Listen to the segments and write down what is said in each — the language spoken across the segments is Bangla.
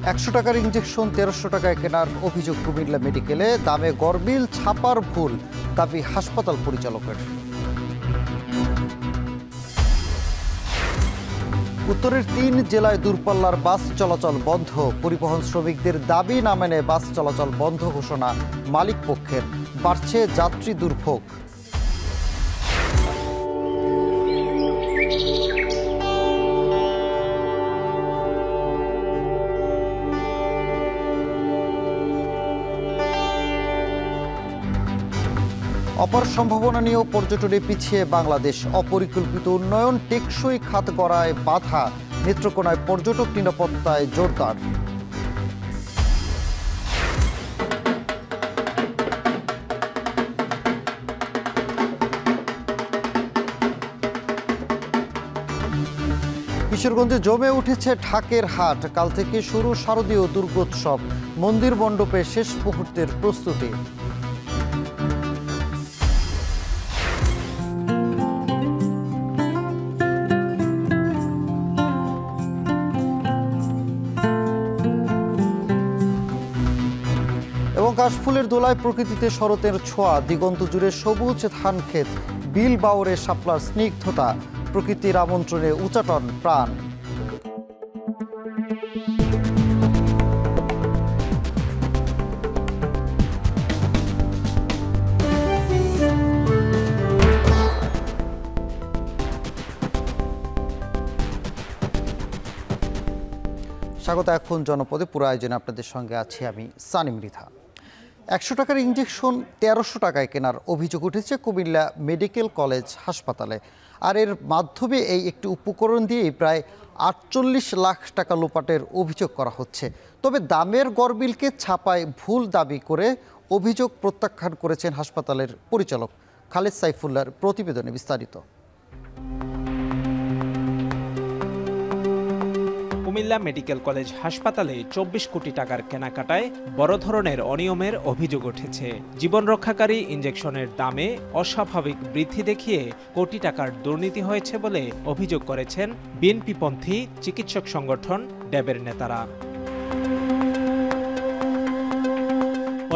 ১০০ টাকার ইঞ্জেকশন ১৩০০ টাকায় কেনার অভিযোগ কুমিল্লা মেডিকেলে, দামে গরমিল, ছাপার ভুল দাবি হাসপাতাল পরিচালকের। উত্তরের ৩ জেলায় দূরপাল্লার বাস চলাচল বন্ধ, পরিবহন শ্রমিকদের দাবি না মেনে বাস চলাচল বন্ধ ঘোষণা মালিক পক্ষের, বাড়ছে যাত্রী দুর্ভোগ। অপার সম্ভাবনা নিয়েও পর্যটনে পিছিয়ে বাংলাদেশ, অপরিকল্পিত উন্নয়ন টেকসই খাত গড়ায় বাধা, নেত্রকোনায় পর্যটক নিরাপত্তায় জোরদার। কিশোরগঞ্জে জমে উঠেছে ঢাকের হাট, কাল থেকে শুরু শারদীয় দুর্গোৎসব, মন্দির মণ্ডপে শেষ মুহূর্তের প্রস্তুতি। এবং কাশফুলের দোলায় প্রকৃতিতে শরতের ছোঁয়া, দিগন্ত জুড়ে সবুজ ধান ক্ষেত, বিল বাওরে শাপলার স্নিগ্ধতা, প্রকৃতির আমন্ত্রণে উচাটন প্রাণ। স্বাগত। এখন জনপদে, পুরো আয়োজনে আপনাদের সঙ্গে আছি আমি সানি মৃধা। ১০০ টাকার ইঞ্জেকশন ১৩০০ টাকায় কেনার অভিযোগ উঠেছে কুমিল্লা মেডিকেল কলেজ হাসপাতালে। আর এর মাধ্যমে এই একটি উপকরণ দিয়েই প্রায় ৪৮ লাখ টাকা লোপাটের অভিযোগ করা হচ্ছে। তবে দামের গরমিলকে ছাপায় ভুল দাবি করে অভিযোগ প্রত্যাখ্যান করেছেন হাসপাতালের পরিচালক। খালেদ সাইফুল্লাহর প্রতিবেদনে বিস্তারিত। কুমিল্লা মেডিকেল কলেজ হাসপাতালে ২৪ কোটি টাকার কেনাকাটায় বড় ধরনের অনিয়মের অভিযোগ উঠেছে। জীবন রক্ষাকারী ইঞ্জেকশনের দামে অস্বাভাবিক বৃদ্ধি দেখিয়ে কোটি টাকার দুর্নীতি হয়েছে বলে অভিযোগ করেছেন বিএনপিপন্থী চিকিৎসক সংগঠন ড্যাবের নেতারা।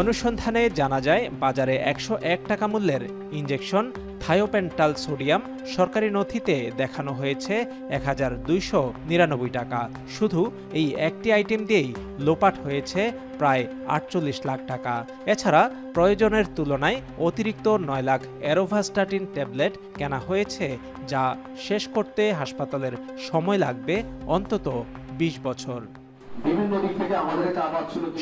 অনুসন্ধানে জানা যায়, বাজারে ১০১ টাকা মূল্যের ইঞ্জেকশন থায়োপেন্টাল সোডিয়াম সরকারি নথিতে দেখানো হয়েছে ১,২৯৯ টাকা। শুধু এই একটি আইটেম দিয়েই লোপাট হয়েছে প্রায় ৪৮ লাখ টাকা। এছাড়া প্রয়োজনের তুলনায় অতিরিক্ত ৯ লাখ অ্যারোভাস্টাটিন ট্যাবলেট কেনা হয়েছে, যা শেষ করতে হাসপাতালের সময় লাগবে অন্তত ২০ বছর।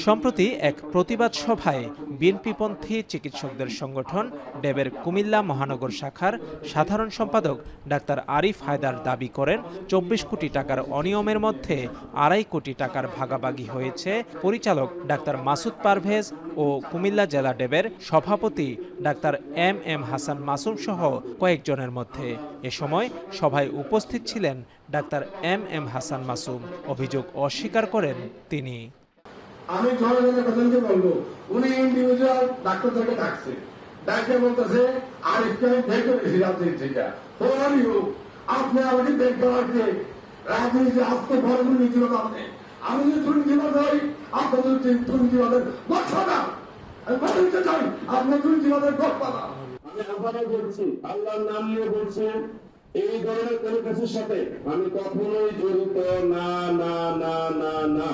সম্প্রতি এক প্রতিবাদ সভায় বিএনপিপন্থী চিকিৎসকদের সংগঠন ড্যাবের কুমিল্লা মহানগর শাখার সাধারণ সম্পাদক ডাক্তার আরিফ হায়দার দাবি করেন, ২৪ কোটি টাকার অনিয়মের মধ্যে ২.৫ কোটি টাকার ভাগাভাগি হয়েছে পরিচালক ডাক্তার মাসুদ পারভেজ ও কুমিল্লা জেলা ড্যাবের সভাপতি ডাক্তার এম হাসান মাসুম সহ কয়েকজনের মধ্যে। এ সময় সভায় উপস্থিত ছিলেন ডাক্তার এম হাসান মাসুম। অভিযোগ অস্বীকার করেন তিনি। আমি জনগণের কথাকে বলবো, উনি ইন্ডিভিজুয়াল ডাক্তারদেরকে ডাকছে, ডাক্তার বলতেছে আরিফকে আমি বের করেছি রাজনীতি থেকে, আপনি আমাকে বের করাকে রাজনীতি আসতে পারবেন নীতিবাদ। আপনি আমি যদি দুর্নীতিবাদ হই, আপনার দুর্নীতিবাদের বক্সাদা আমি বলতে চাই, আপনার দুর্নীতিবাদের বক্সাদা। আমি আবারও বলছি, আল্লাহর নাম নিয়ে বলছি, এই ধরনের কোন কিছুর সাথে আমি কখনোই জড়িত না না না না না।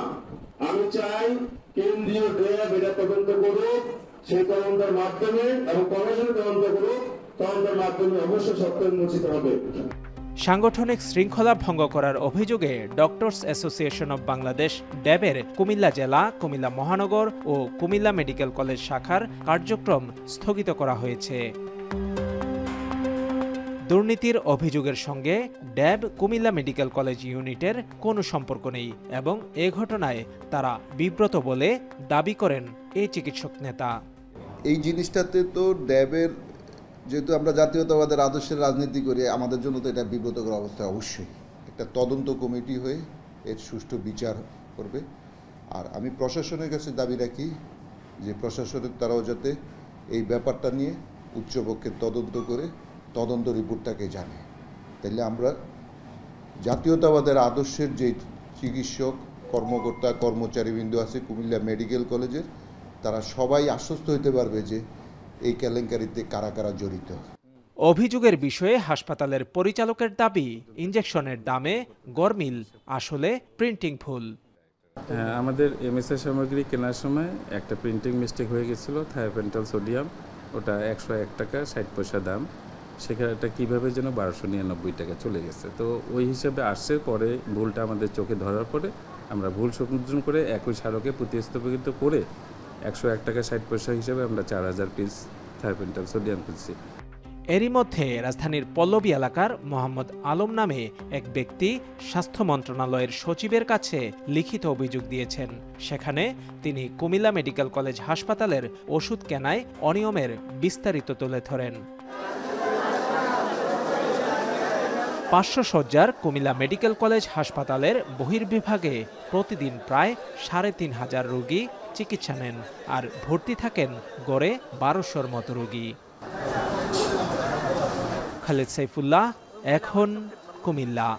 আমি চাই কেন্দ্রীয় ড্যাব এটা তদন্ত করুক, সেই তদন্তের মাধ্যমে এবং কমিশন তদন্ত করুক, তদন্তের মাধ্যমে অবশ্যই সত্য উন্মোচিত হবে। সাংগঠনিক শৃঙ্খলা ভঙ্গ করার অভিযোগে ডক্টরস অ্যাসোসিয়েশন অব বাংলাদেশ ড্যাবের কুমিল্লা জেলা, কুমিল্লা মহানগর ও কুমিল্লা মেডিকেল কলেজ শাখার কার্যক্রম স্থগিত করা হয়েছে। দুর্নীতির অভিযোগের সঙ্গে ড্যাব কুমিল্লা মেডিকেল কলেজ ইউনিটের কোনো সম্পর্ক নেই এবং এ ঘটনায় তারা বিব্রত বলে দাবি করেন এই চিকিৎসক নেতা। এই জিনিসটাতে তো ড্যাবের, যেহেতু আমরা জাতীয়তাবাদের আদর্শের রাজনীতি করি, আমাদের জন্য তো এটা বিব্রতকর অবস্থা। অবশ্যই একটা তদন্ত কমিটি হয়ে এর সুষ্ঠু বিচার করবে। আর আমি প্রশাসনের কাছে দাবি রাখি যে প্রশাসনের তারাও যাতে এই ব্যাপারটা নিয়ে উচ্চপক্ষের তদন্ত করে তদন্ত রিপোর্টটাকে জানে, তাইলে আমরা জাতীয়তাবাদের আদর্শের যে চিকিৎসক কর্মকর্তা কর্মচারীবৃন্দ আছে কুমিল্লা মেডিকেল কলেজের, তারা সবাই আশ্বস্ত হতে পারবে যে এই কেলেঙ্কারিতে কারা কারা জড়িত। অভিযোগের বিষয়ে হাসপাতালের পরিচালকের দাবি, ইনজেকশনের দামে গরমিল, আসলে প্রিন্টিং ভুল। আমাদের এমএসআই সামগ্রী কেনার সময় একটা প্রিন্টিং মিস্টেক হয়ে গেছিলো, থায়োপেন্টাল সোডিয়াম, ওটা 101 টাকা 60 পয়সা দাম, সেখানে কীভাবে যেন 1299 টাকা চলে গেছে। তো ওই হিসাবে আসছে, পরে ভুলটা আমাদের চোখে ধরার পরে আমরা ভুল সংশোধন করে একই স্মারকে প্রতিস্থাপিত করে 101 টাকা 60 পয়সা হিসাবে আমরা 4000 পিস থায়োপেন্টাল সোডিয়াম কিনছি। এরই মধ্যে রাজধানীর পল্লবী এলাকার মোহাম্মদ আলম নামে এক ব্যক্তি স্বাস্থ্য মন্ত্রণালয়ের সচিবের কাছে লিখিত অভিযোগ দিয়েছেন। সেখানে তিনি কুমিল্লা মেডিকেল কলেজ হাসপাতালের ওষুধ কেনায় অনিয়মের বিস্তারিত তুলে ধরেন। 500 শয্যার কুমিল্লা মেডিকেল কলেজ হাসপাতালের বহির্বিভাগে প্রতিদিন প্রায় 3500 রোগী চিকিৎসা নেন, আর ভর্তি থাকেন গড়ে 1200-র মতো রোগী। খালেদ সাইফুল্লাহ, এখন কুমিল্লা।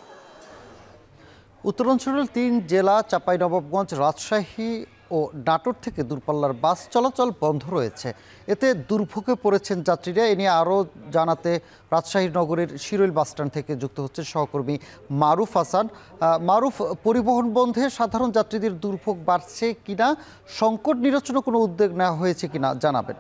উত্তরাঞ্চলের 3 জেলা চাঁপাইনবাবগঞ্জ, রাজশাহী ও নাটোর থেকে দূরপাল্লার বাস চলাচল বন্ধ রয়েছে। এতে দুর্ভোগে পড়েছেন যাত্রীরা। এ নিয়ে আরও জানাতে রাজশাহী নগরের শিরোইল বাসস্ট্যান্ড থেকে যুক্ত হচ্ছে সহকর্মী মারুফ হাসান। মারুফ, পরিবহন বন্ধে সাধারণ যাত্রীদের দুর্ভোগ বাড়ছে কিনা, সংকট নিরসনে কোনো উদ্যোগ নেওয়া হয়েছে কিনা জানাবেন।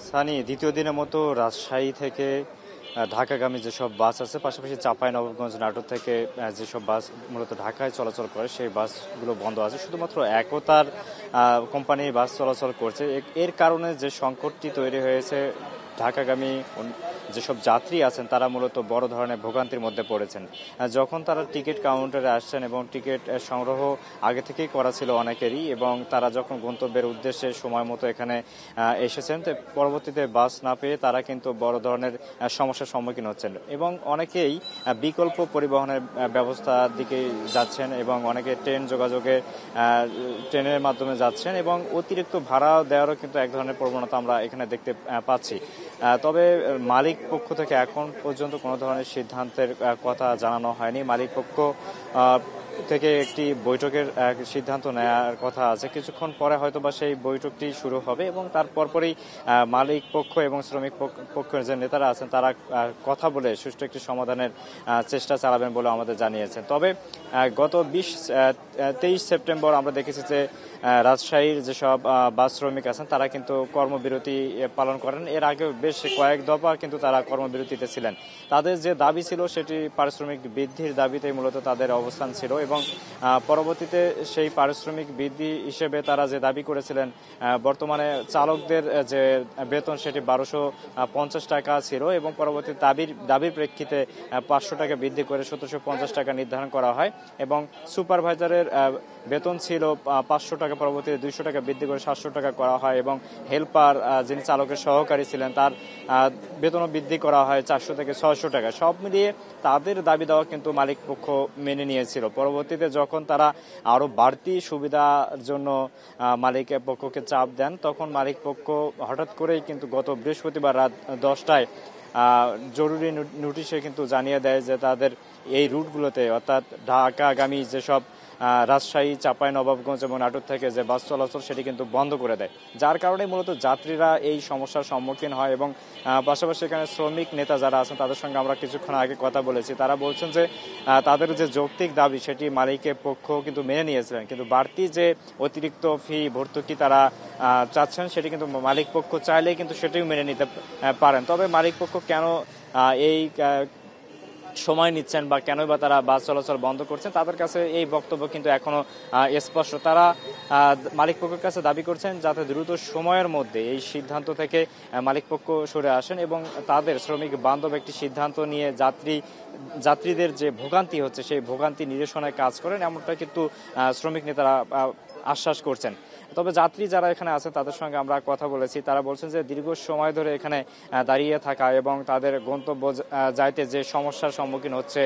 সানি, দ্বিতীয় দিনের মতো রাজশাহী থেকে ঢাকাগামী যেসব বাস আছে, পাশাপাশি চাঁপাইনবাবগঞ্জ নাটোর থেকে যেসব বাস মূলত ঢাকায় চলাচল করে সেই বাসগুলো বন্ধ আছে। শুধুমাত্র একতার কোম্পানির বাস চলাচল করছে। এর কারণে যে সংকটটি তৈরি হয়েছে, ঢাকাগামী যেসব যাত্রী আছেন তারা মূলত বড় ধরনের ভোগান্তির মধ্যে পড়েছেন। যখন তারা টিকিট কাউন্টারে আসছেন এবং টিকিট সংগ্রহ আগে থেকেই করা ছিল অনেকেরই, এবং তারা যখন গন্তব্যের উদ্দেশ্যে সময় মতো এখানে এসেছেন, তো পরবর্তীতে বাস না পেয়ে তারা কিন্তু বড় ধরনের সমস্যার সম্মুখীন হচ্ছেন, এবং অনেকেই বিকল্প পরিবহনের ব্যবস্থার দিকে যাচ্ছেন, এবং অনেকে ট্রেনের মাধ্যমে যাচ্ছেন, এবং অতিরিক্ত ভাড়া দেওয়ারও কিন্তু এক ধরনের প্রবণতা আমরা এখানে দেখতে পাচ্ছি। তবে মালিক পক্ষ থেকে এখন পর্যন্ত কোনো ধরনের সিদ্ধান্তের কথা জানানো হয়নি। মালিক পক্ষ থেকে একটি বৈঠকের সিদ্ধান্ত নেওয়ার কথা আছে। কিছুক্ষণ পরে হয়তো বা সেই বৈঠকটি শুরু হবে, এবং তার পরপরই মালিক পক্ষ এবং শ্রমিক পক্ষের যে নেতারা আছেন তারা কথা বলে সুষ্ঠু একটি সমাধানের চেষ্টা চালাবেন বলে আমাদের জানিয়েছেন। তবে গত 23 সেপ্টেম্বর আমরা দেখেছি যে রাজশাহীর যেসব বাস শ্রমিক আছেন তারা কিন্তু কর্মবিরতি পালন করেন। এর আগে বেশ কয়েক দফা কিন্তু তারা কর্মবিরতিতে ছিলেন। তাদের যে দাবি ছিল সেটি পারিশ্রমিক বৃদ্ধির দাবিতে মূলত তাদের অবস্থান ছিল, এবং পরবর্তীতে সেই পারিশ্রমিক বৃদ্ধি হিসেবে তারা যে দাবি করেছিলেন, বর্তমানে চালকদের যে বেতন সেটি 1250 টাকা ছিল, এবং পরবর্তী দাবির প্রেক্ষিতে 500 টাকা বৃদ্ধি করে 1750 টাকা নির্ধারণ করা হয়, এবং সুপারভাইজারের বেতন ছিল 500 টাকা, পরবর্তীতে 200 টাকা বৃদ্ধি করে 700 টাকা করা হয়, এবং হেল্পার যিনি চালকের সহকারী ছিলেন তার বেতনও বৃদ্ধি করা হয় 400 থেকে 600 টাকা। সব মিলিয়ে তাদের দাবি দেওয়া কিন্তু মালিক পক্ষ মেনে নিয়েছিল। পরবর্তীতে যখন তারা আরো বাড়তি সুবিধার জন্য মালিক পক্ষকে চাপ দেন, তখন মালিক পক্ষ হঠাৎ করেই কিন্তু গত বৃহস্পতিবার রাত 10টায় জরুরি নোটিশে কিন্তু জানিয়ে দেয় যে তাদের এই রুটগুলোতে, অর্থাৎ ঢাকাগামী যেসব রাজশাহী, চাঁপাইনবাবগঞ্জ এবং নাটোর থেকে যে বাস চলাচল সেটি কিন্তু বন্ধ করে দেয়, যার কারণে মূলত যাত্রীরা এই সমস্যার সম্মুখীন হয়। এবং পাশাপাশি এখানে শ্রমিক নেতা যারা আছেন তাদের সঙ্গে আমরা কিছুক্ষণ আগে কথা বলেছি, তারা বলছেন যে তাদের যে যৌক্তিক দাবি সেটি মালিকের পক্ষ কিন্তু মেনে নিয়েছিলেন, কিন্তু বাড়তি যে অতিরিক্ত ফি ভর্তুকি তারা চাচ্ছেন সেটি কিন্তু মালিক পক্ষ চাইলেই কিন্তু সেটিও মেনে নিতে পারেন। তবে মালিক পক্ষ কেন এই সময় নিচ্ছেন বা কেনই বা তারা বাস চলাচল বন্ধ করছেন, তাদের কাছে এই বক্তব্য কিন্তু এখনো স্পষ্ট। তারা মালিকপক্ষের কাছে দাবি করছেন যাতে দ্রুত সময়ের মধ্যে এই সিদ্ধান্ত থেকে মালিকপক্ষ সরে আসেন এবং তাদের শ্রমিক বান্ধব একটি সিদ্ধান্ত নিয়ে যাত্রীদের যে ভোগান্তি হচ্ছে সেই ভোগান্তি নিরসনে কাজ করেন, এমনটা কিন্তু শ্রমিক নেতারা আশ্বাস করছেন। তবে যাত্রী যারা এখানে আছে তাদের সঙ্গে আমরা কথা বলেছি, তারা বলছেন যে দীর্ঘ সময় ধরে এখানে দাঁড়িয়ে থাকা এবং তাদের গন্তব্য যাইতে যে সমস্যার সম্মুখীন হচ্ছে,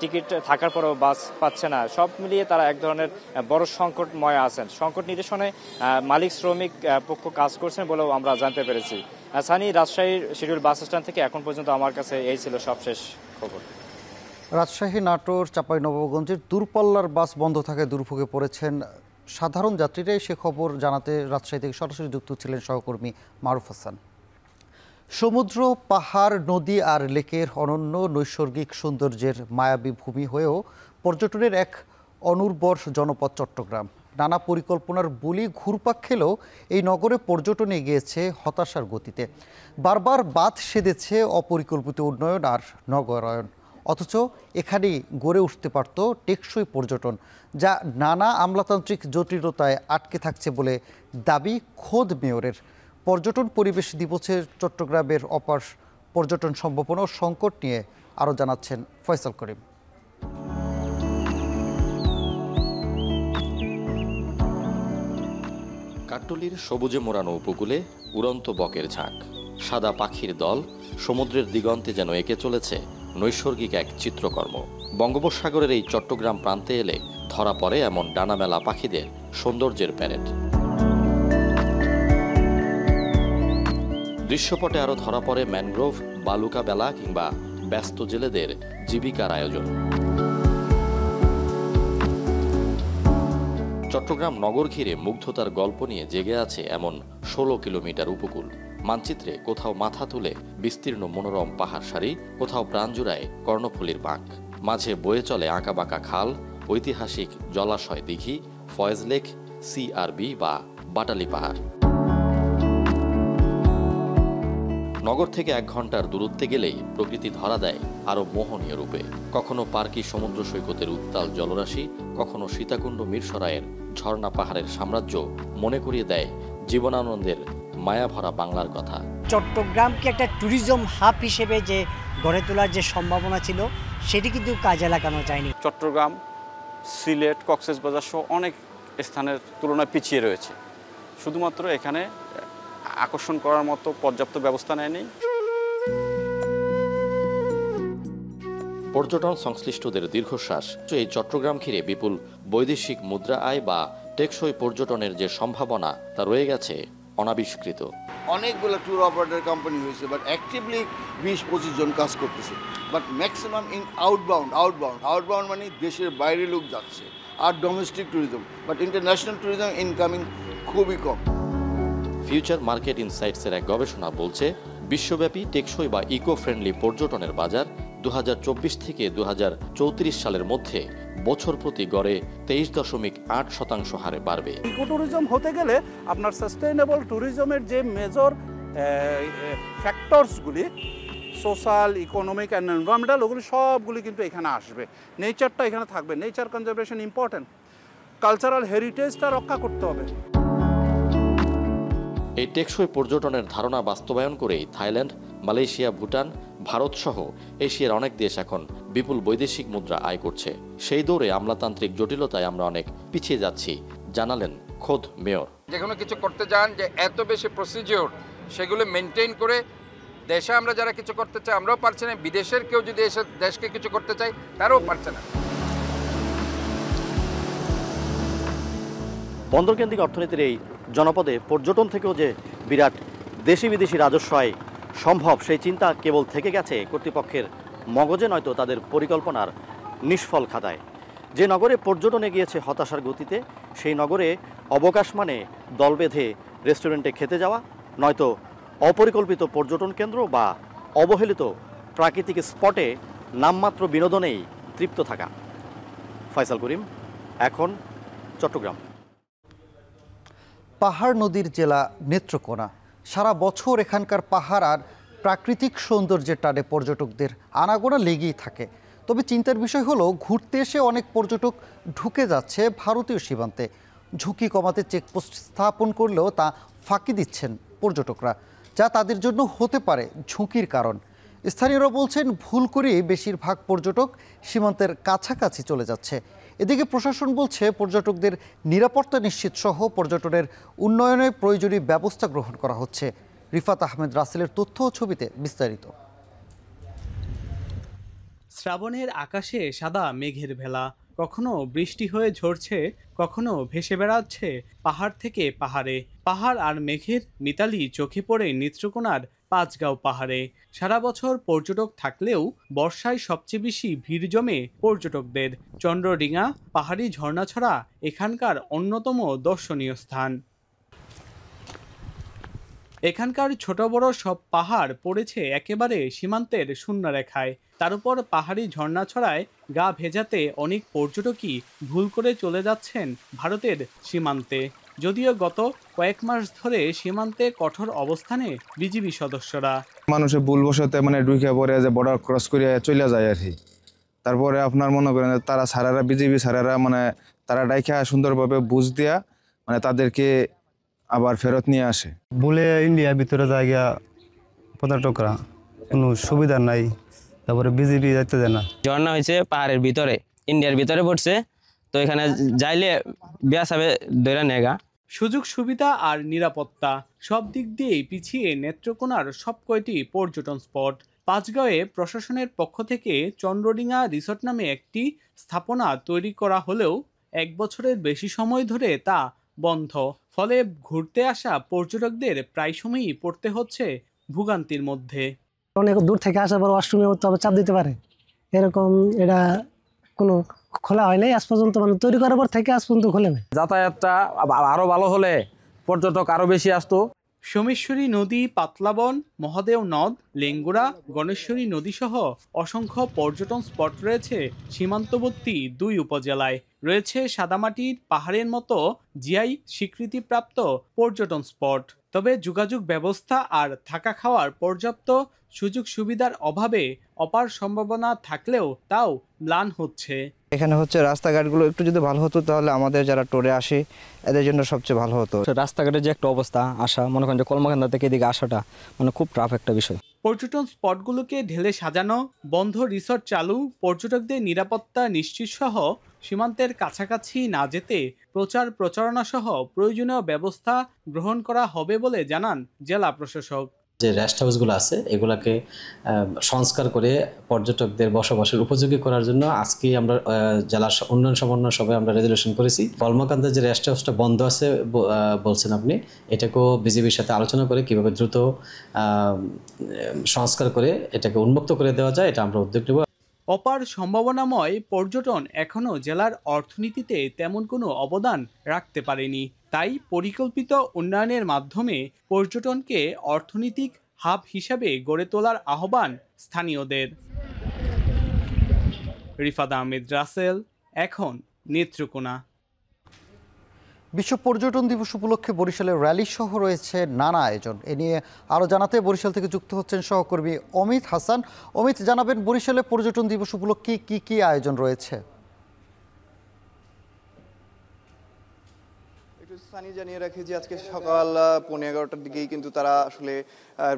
টিকিট থাকার পরেও বাস পাচ্ছে না, সব মিলিয়ে তারা এক ধরনের বড় সংকটময় আছেন। সংকট নিরসনে মালিক শ্রমিক পক্ষ কাজ করছেন বলেও আমরা জানতে পেরেছি। সানি, রাজশাহীর শিডিউল বাস স্ট্যান্ড থেকে এখন পর্যন্ত আমার কাছে এই ছিল সবশেষ খবর। রাজশাহী, নাটোর, চাঁপাইনবাবগঞ্জের দূরপাল্লার বাস বন্ধ থাকায় দুর্ভোগে পড়েছেন সাধারণ যাত্রীরাই। সে খবর জানাতে রাজশাহী থেকে সরাসরি যুক্ত ছিলেন সহকর্মী মারুফ হাসান। সমুদ্র, পাহাড়, নদী আর লেকের অনন্য নৈসর্গিক সৌন্দর্যের মায়াবী ভূমি হয়েও পর্যটনের এক অনুর্বর জনপদ চট্টগ্রাম। নানা পরিকল্পনার বলি ঘুরপাক খেলেও এই নগরে পর্যটন এগিয়েছে হতাশার গতিতে। বারবার বাঁধ সেধেছে অপরিকল্পিত উন্নয়ন আর নগরায়ন। অথচ এখানেই গড়ে উঠতে পারত টেকসই পর্যটন, যা নানা আমলাতান্ত্রিক জটিলতায় আটকে থাকছে বলে দাবি খোদ মেয়রের। পর্যটন পরিবেশ দিবসের চট্টগ্রামের অপার পর্যটন সম্ভাবনা ও সংকট নিয়ে আরও জানাচ্ছেন ফয়সাল করিম। কাট্টলির সবুজে মোড়ানো উপকূলে উড়ন্ত বকের ঝাঁক, সাদা পাখির দল সমুদ্রের দিগন্তে যেন এঁকে চলেছে নৈসর্গিক এক চিত্রকর্ম। বঙ্গোপসাগরের এই চট্টগ্রাম প্রান্তে এলে ধরা পড়ে এমন ডানামেলা পাখিদের সৌন্দর্যের প্যারেড। দৃশ্যপটে আরও ধরা পড়ে ম্যানগ্রোভ, বালুকা বেলা কিংবা ব্যস্ত জেলেদের জীবিকার আয়োজন। চট্টগ্রাম নগর ঘিরে মুগ্ধতার গল্প নিয়ে জেগে আছে এমন 16 কিলোমিটার উপকূল। মানচিত্রে কোথাও মাথা তুলে বিস্তীর্ণ মনোরম পাহাড় সারি, কোথাও প্রাণ জুড়ায় কর্ণফুলীর বাঁক। মাঝে বয়ে চলে আঁকাবাঁকা খাল, ঐতিহাসিক জলাশয় দিঘি, ফয়েজ লেক, সিআরবি বা বাটালি পাহাড়। নগর থেকে 1 ঘন্টার দূরত্বে গেলেই প্রকৃতি ধরা দেয় আরো মোহনীয় রূপে। কখনো পার্কি সমুদ্র সৈকতের উত্তাল জলরাশি, কখনো সীতাকুণ্ড মিরসরাইয়ের ঝর্ণা পাহাড়ের সাম্রাজ্য মনে করিয়ে দেয় জীবনানন্দের মায়াভরা বাংলার কথা। চট্টগ্রামকে একটা ট্যুরিজম হাব হিসেবে যে গড়ে তোলার যে সম্ভাবনা ছিল, সেটি কিন্তু কাজে লাগানো যায়নি। চট্টগ্রাম, সিলেট, কক্সবাজার সহ অনেক স্থানের তুলনায় পিছিয়ে রয়েছে। শুধুমাত্র এখানে আকর্ষণ করার মতো পর্যাপ্ত ব্যবস্থা নেয়নি। পর্যটন সংশ্লিষ্টদের দীর্ঘশ্বাস, এই চট্টগ্রাম ঘিরে বিপুল বৈদেশিক মুদ্রা আয় বা টেকসই পর্যটনের যে সম্ভাবনা তা রয়ে গেছে অনাবিষ্কৃত। অনেকগুলো ট্যুর অপারেটর কোম্পানি হয়েছে, বাট অ্যাক্টিভলি 20-25 জন কাজ করতেছে। বাট ম্যাক্সিমাম ইন আউটবাউন্ড মানে দেশের বাইরে লোক যাচ্ছে, আর domestic tourism, but international tourism incoming খুবই কম। ফিউচার মার্কেট ইনসাইটসের এক গবেষণা বলছে, বিশ্বব্যাপী টেকসই বা ইকো ফ্রেন্ডলি পর্যটনের বাজার 2024 থেকে 2034 সালের মধ্যে বছর প্রতি গড়ে 23.8% হারে বাড়বে। ইকো ট্যুরিজম হতে গেলে আপনার সাস্টেইনেবল ট্যুরিজমের যে মেজর ফ্যাক্টরসগুলি, সোশ্যাল, ইকোনমিক অ্যান্ড এনভায়রনমেন্টাল, ওগুলি সবগুলি কিন্তু এখানে আসবে। নেচারটা এখানে থাকবে, নেচার কনজারভেশন ইম্পর্টেন্ট, কালচারাল হেরিটেজটা রক্ষা করতে হবে। এই টেকসই পর্যটনের ধারণা বাস্তবায়ন করেই থাইল্যান্ড, মালয়েশিয়া, ভুটান, ভারত সহ এশিয়ার অনেক দেশ এখন বিপুল বৈদেশিক মুদ্রা আয় করছে। সেই দৌড়ে আমলাতান্ত্রিক জটিলতায় আমরা অনেক পিছিয়ে যাচ্ছি, জানালেন খোদ মেয়র। যে কোনো কিছু করতে যান যে এত বেশি প্রসিডিওর, সেগুলো মেনটেন করে দেশে আমরা যারা কিছু করতে চাই আমরাও পারছি না, বিদেশের কেউ যদি এসে দেশকে কিছু করতে চাই তারাও পারছে না। বন্দরকেন্দ্রিক অর্থনীতির এই জনপদে পর্যটন থেকেও যে বিরাট দেশি বিদেশি রাজস্ব আয় সম্ভব, সেই চিন্তা কেবল থেকে গেছে কর্তৃপক্ষের মগজে, নয়তো তাদের পরিকল্পনার নিষ্ফল খাতায়। যে নগরে পর্যটনে গিয়েছে হতাশার গতিতে, সেই নগরে অবকাশ মানে দল বেঁধে রেস্টুরেন্টে খেতে যাওয়া, নয়তো অপরিকল্পিত পর্যটন কেন্দ্র বা অবহেলিত প্রাকৃতিক স্পটে নামমাত্র বিনোদনেই তৃপ্ত থাকা। ফয়সাল করিম, এখন চট্টগ্রাম। পাহাড় নদীর জেলা নেত্রকোনা। সারা বছর এখানকার পাহাড় আর প্রাকৃতিক সৌন্দর্যের টানে পর্যটকদের আনাগোনা লেগেই থাকে। তবে চিন্তার বিষয় হলো, ঘুরতে এসে অনেক পর্যটক ঢুকে যাচ্ছে ভারতীয় সীমান্তে। ঝুঁকি কমাতে চেকপোস্ট স্থাপন করলেও তা ফাঁকি দিচ্ছেন পর্যটকরা, যা তাদের জন্য হতে পারে ঝুঁকির কারণ। স্থানীয়রা বলছেন, ভুল করেই বেশিরভাগ পর্যটক সীমান্তের কাছাকাছি চলে যাচ্ছে। এদিকে প্রশাসন বলছে, পর্যটকদের নিরাপত্তা নিশ্চিত সহ পর্যটনের উন্নয়নে প্রয়োজনীয় ব্যবস্থা গ্রহণ করা হচ্ছে। রিফাত আহমেদ রাসেলের তথ্য ও ছবিতে বিস্তারিত। শ্রাবণের আকাশে সাদা মেঘের ভেলা, কখনো বৃষ্টি হয়ে ঝরছে, কখনো ভেসে বেড়াচ্ছে পাহাড় থেকে পাহাড়ে। পাহাড় আর মেঘের মিতালি চোখে পড়ে নেত্রকোনার পাঁচগাঁও পাহাড়ে। সারা বছর পর্যটক থাকলেও বর্ষায় সবচেয়ে বেশি ভিড় জমে পর্যটকদের। চন্দ্রডিঙা পাহাড়ি ঝর্ণা ছাড়া এখানকার অন্যতম দর্শনীয় স্থান। এখানকার ছোট বড় সব পাহাড় পড়েছে একেবারে সীমান্তের শূন্যরেখায়। তার উপর পাহাড়ি ঝর্ণা ছড়ায় গা ভেজাতে অনেক পর্যটকই ভুল করে চলে যাচ্ছেন ভারতের সীমান্তে। যদিও গত কয়েক মাস ধরে সীমান্তে কঠোর অবস্থানে বিজিবি সদস্যরা। মানুষের ভুলবশতে ঢুকে পড়ে যে বর্ডার ক্রস করে চলে যায় আর কি। তারপরে আপনার মনে করেন তারা সারারা বিজিবি সারারা তারা ডাইখা সুন্দরভাবে বুঝ দিয়া তাদেরকে আবার ফেরত নিয়ে আসে। বলে ইন্ডিয়ার ভিতরে জায়গা পর্যটকরা কোনো সুবিধা নাই, তারপরে বিজিবি যাইতে দেয় না। ঝর্ণা হয়েছে পাহাড়ের ভিতরে, ইন্ডিয়ার ভিতরে পড়ছে, তো এখানে যাইলে বিয়াস হবে দৈরা নেগা। সুযোগ সুবিধা আর নিরাপত্তা সব দিক দিয়েই পিছিয়ে নেত্রকোনার সব কয়টি পর্যটন স্পট। পাঁচগাঁওয়ে প্রশাসনের পক্ষ থেকে চন্দ্রডিঙা রিসোর্ট নামে একটি স্থাপনা তৈরি করা হলেও 1 বছরের বেশি সময় ধরে তা বন্ধ। ফলে ঘুরতে আসা পর্যটকদের প্রায় সময়ই পড়তে হচ্ছে ভোগান্তির মধ্যে। অনেক দূর থেকে আসার পর ওয়াশরুমে তবে চাপ দিতে পারে, এরকম এটা কোনো খোলা হয় নাই আজ পর্যন্ত, তৈরি করার পর থেকে আজ পর্যন্ত খোলে না। যাতায়াতটা আরো ভালো হলে পর্যটক আরো বেশি আসতো। সোমেশ্বরী নদী, পাতলাবন, মহাদেও নদ, লেঙ্গুড়া, গণেশ্বরী নদী সহ অসংখ্য পর্যটন স্পট রয়েছে সীমান্তবর্তী 2 উপজেলায়। রয়েছে সাদামাটির পাহাড়ের মতো জিআই স্বীকৃতিপ্রাপ্ত পর্যটন স্পট। তবে যোগাযোগ ব্যবস্থা আর থাকা খাওয়ার পর্যাপ্ত সুযোগ সুবিধার অভাবে অপার সম্ভাবনা থাকলেও তাও ম্লান হচ্ছে। এখানে রাস্তাঘাটগুলো একটু যদি ভালো হতো তাহলে আমাদের যারা ট্যুরে আসে এদের জন্য সবচেয়ে ভালো হতো। রাস্তাঘাটের যে একটা অবস্থা, আসা মনে করেন যে কলমাকান্দা থেকে এদিকে আসাটা খুব টাফ একটা বিষয়। পর্যটন স্পটগুলোকে ঢেলে সাজানো, বন্ধ রিসোর্ট চালু, পর্যটকদের নিরাপত্তা নিশ্চিত সহ সীমান্তের কাছাকাছি না যেতে প্রচার প্রচারণা সহ প্রয়োজনীয় ব্যবস্থা গ্রহণ করা হবে বলে জানান জেলা প্রশাসক। যে রেস্ট হাউসগুলো আছে এগুলাকে সংস্কার করে পর্যটকদের বসবাসের উপযোগী করার জন্য আজকে আমরা জেলা উন্নয়ন সমন্বয় সভায় আমরা রেজুলেশন করেছি। কলমাকান্দার যে রেস্ট হাউসটা বন্ধ আছে বলছেন আপনি, এটাকেও বিজিবির সাথে আলোচনা করে কিভাবে দ্রুত সংস্কার করে এটাকে উন্মুক্ত করে দেওয়া যায়, এটা আমরা উদ্যোগ নেব। অপার সম্ভাবনাময় পর্যটন এখনও জেলার অর্থনীতিতে তেমন কোনো অবদান রাখতে পারেনি। তাই পরিকল্পিত উন্নয়নের মাধ্যমে পর্যটনকে অর্থনৈতিক হাব হিসাবে গড়ে তোলার আহ্বান স্থানীয়দের। রিফাত আহমেদ রাসেল, এখন নেত্রকোনা। বিশ্ব পর্যটন দিবস উপলক্ষে বরিশালের র্যালি সহ রয়েছে নানা আয়োজন। এ নিয়ে আরও জানাতে বরিশাল থেকে যুক্ত হচ্ছেন সহকর্মী অমিত হাসান। অমিত, জানাবেন বরিশালে পর্যটন দিবস উপলক্ষে কি কি আয়োজন রয়েছে? জানিয়ে রাখি যে আজকে সকাল 11:15টার দিকেই কিন্তু তারা আসলে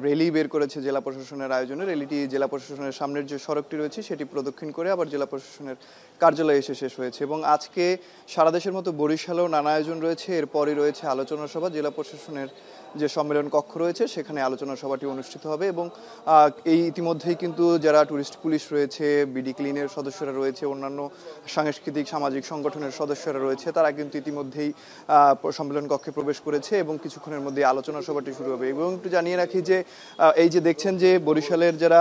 র্যালি বের করেছে জেলা প্রশাসনের আয়োজনে। র্যালিটি জেলা প্রশাসনের সামনের যে সড়কটি রয়েছে সেটি প্রদক্ষিণ করে আবার জেলা প্রশাসনের কার্যালয়ে এসে শেষ হয়েছে। এবং আজকে সারা দেশের মতো বরিশালেও নানা আয়োজন রয়েছে। এরপরই রয়েছে আলোচনা সভা। জেলা প্রশাসনের যে সম্মেলন কক্ষ রয়েছে সেখানে আলোচনা সভাটি অনুষ্ঠিত হবে। এবং এই ইতিমধ্যেই কিন্তু যারা টুরিস্ট পুলিশ রয়েছে, বিডি ক্লিনের সদস্যরা রয়েছে, অন্যান্য সাংস্কৃতিক সামাজিক সংগঠনের সদস্যরা রয়েছে, তারা কিন্তু ইতিমধ্যেই সম্মেলন কক্ষে প্রবেশ করেছে এবং কিছুক্ষণের মধ্যে আলোচনা সভাটি শুরু হবে। এবং একটু জানিয়ে রাখি যে এই যে দেখছেন যে বরিশালের যারা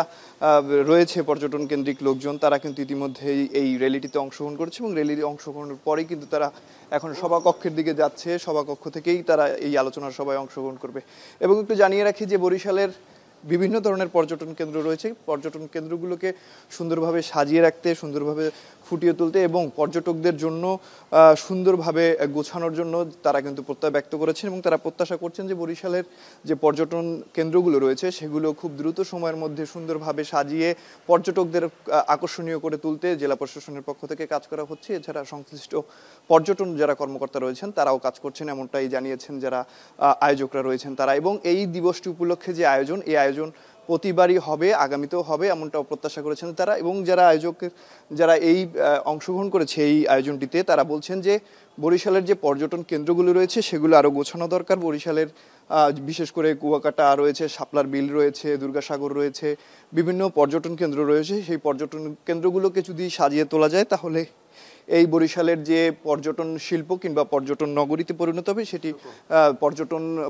রয়েছে পর্যটন কেন্দ্রিক লোকজন, তারা কিন্তু ইতিমধ্যেই এই র্যালিটিতে অংশগ্রহণ করেছে এবং র্যালিতে অংশগ্রহণের পরেই কিন্তু তারা এখন সভাকক্ষের দিকে যাচ্ছে। সভাকক্ষ থেকেই তারা এই আলোচনা সভায় অংশগ্রহণ করবে। এবং একটু জানিয়ে রাখি যে বরিশালের বিভিন্ন ধরনের পর্যটন কেন্দ্র রয়েছে। পর্যটন কেন্দ্রগুলোকে সুন্দরভাবে সাজিয়ে রাখতে, সুন্দরভাবে ফুটিয়ে তুলতে এবং পর্যটকদের জন্য সুন্দরভাবে গোছানোর জন্য তারা কিন্তু প্রত্যয় ব্যক্ত করেছেন এবং তারা প্রত্যাশা করছেন যে বরিশালের যে পর্যটন কেন্দ্রগুলো রয়েছে সেগুলো খুব দ্রুত সময়ের মধ্যে সুন্দরভাবে সাজিয়ে পর্যটকদের আকর্ষণীয় করে তুলতে জেলা প্রশাসনের পক্ষ থেকে কাজ করা হচ্ছে। এছাড়া সংশ্লিষ্ট পর্যটন যারা কর্মকর্তা রয়েছেন তারাও কাজ করছেন, এমনটাই জানিয়েছেন যারা আয়োজকরা রয়েছেন তারা। এবং এই দিবসটি উপলক্ষে যে আয়োজন, এই আয়োজন প্রতিবারই হবে, আগামীতেও হবে, এমনটাও প্রত্যাশা করেছেন তারা। এবং যারা এই অংশগ্রহণ করেছে এই আয়োজনটিতে, তারা বলছেন যে বরিশালের যে পর্যটন কেন্দ্রগুলো রয়েছে সেগুলো আরও গোছানো দরকার। বরিশালের বিশেষ করে কুয়াকাটা রয়েছে, শাপলার বিল রয়েছে, দুর্গাসাগর রয়েছে, বিভিন্ন পর্যটন কেন্দ্র রয়েছে। সেই পর্যটন কেন্দ্রগুলোকে যদি সাজিয়ে তোলা যায় তাহলে এই বরিশালের যে পর্যটন শিল্প কিংবা পর্যটন নগরীতে পরিণত হবে সেটি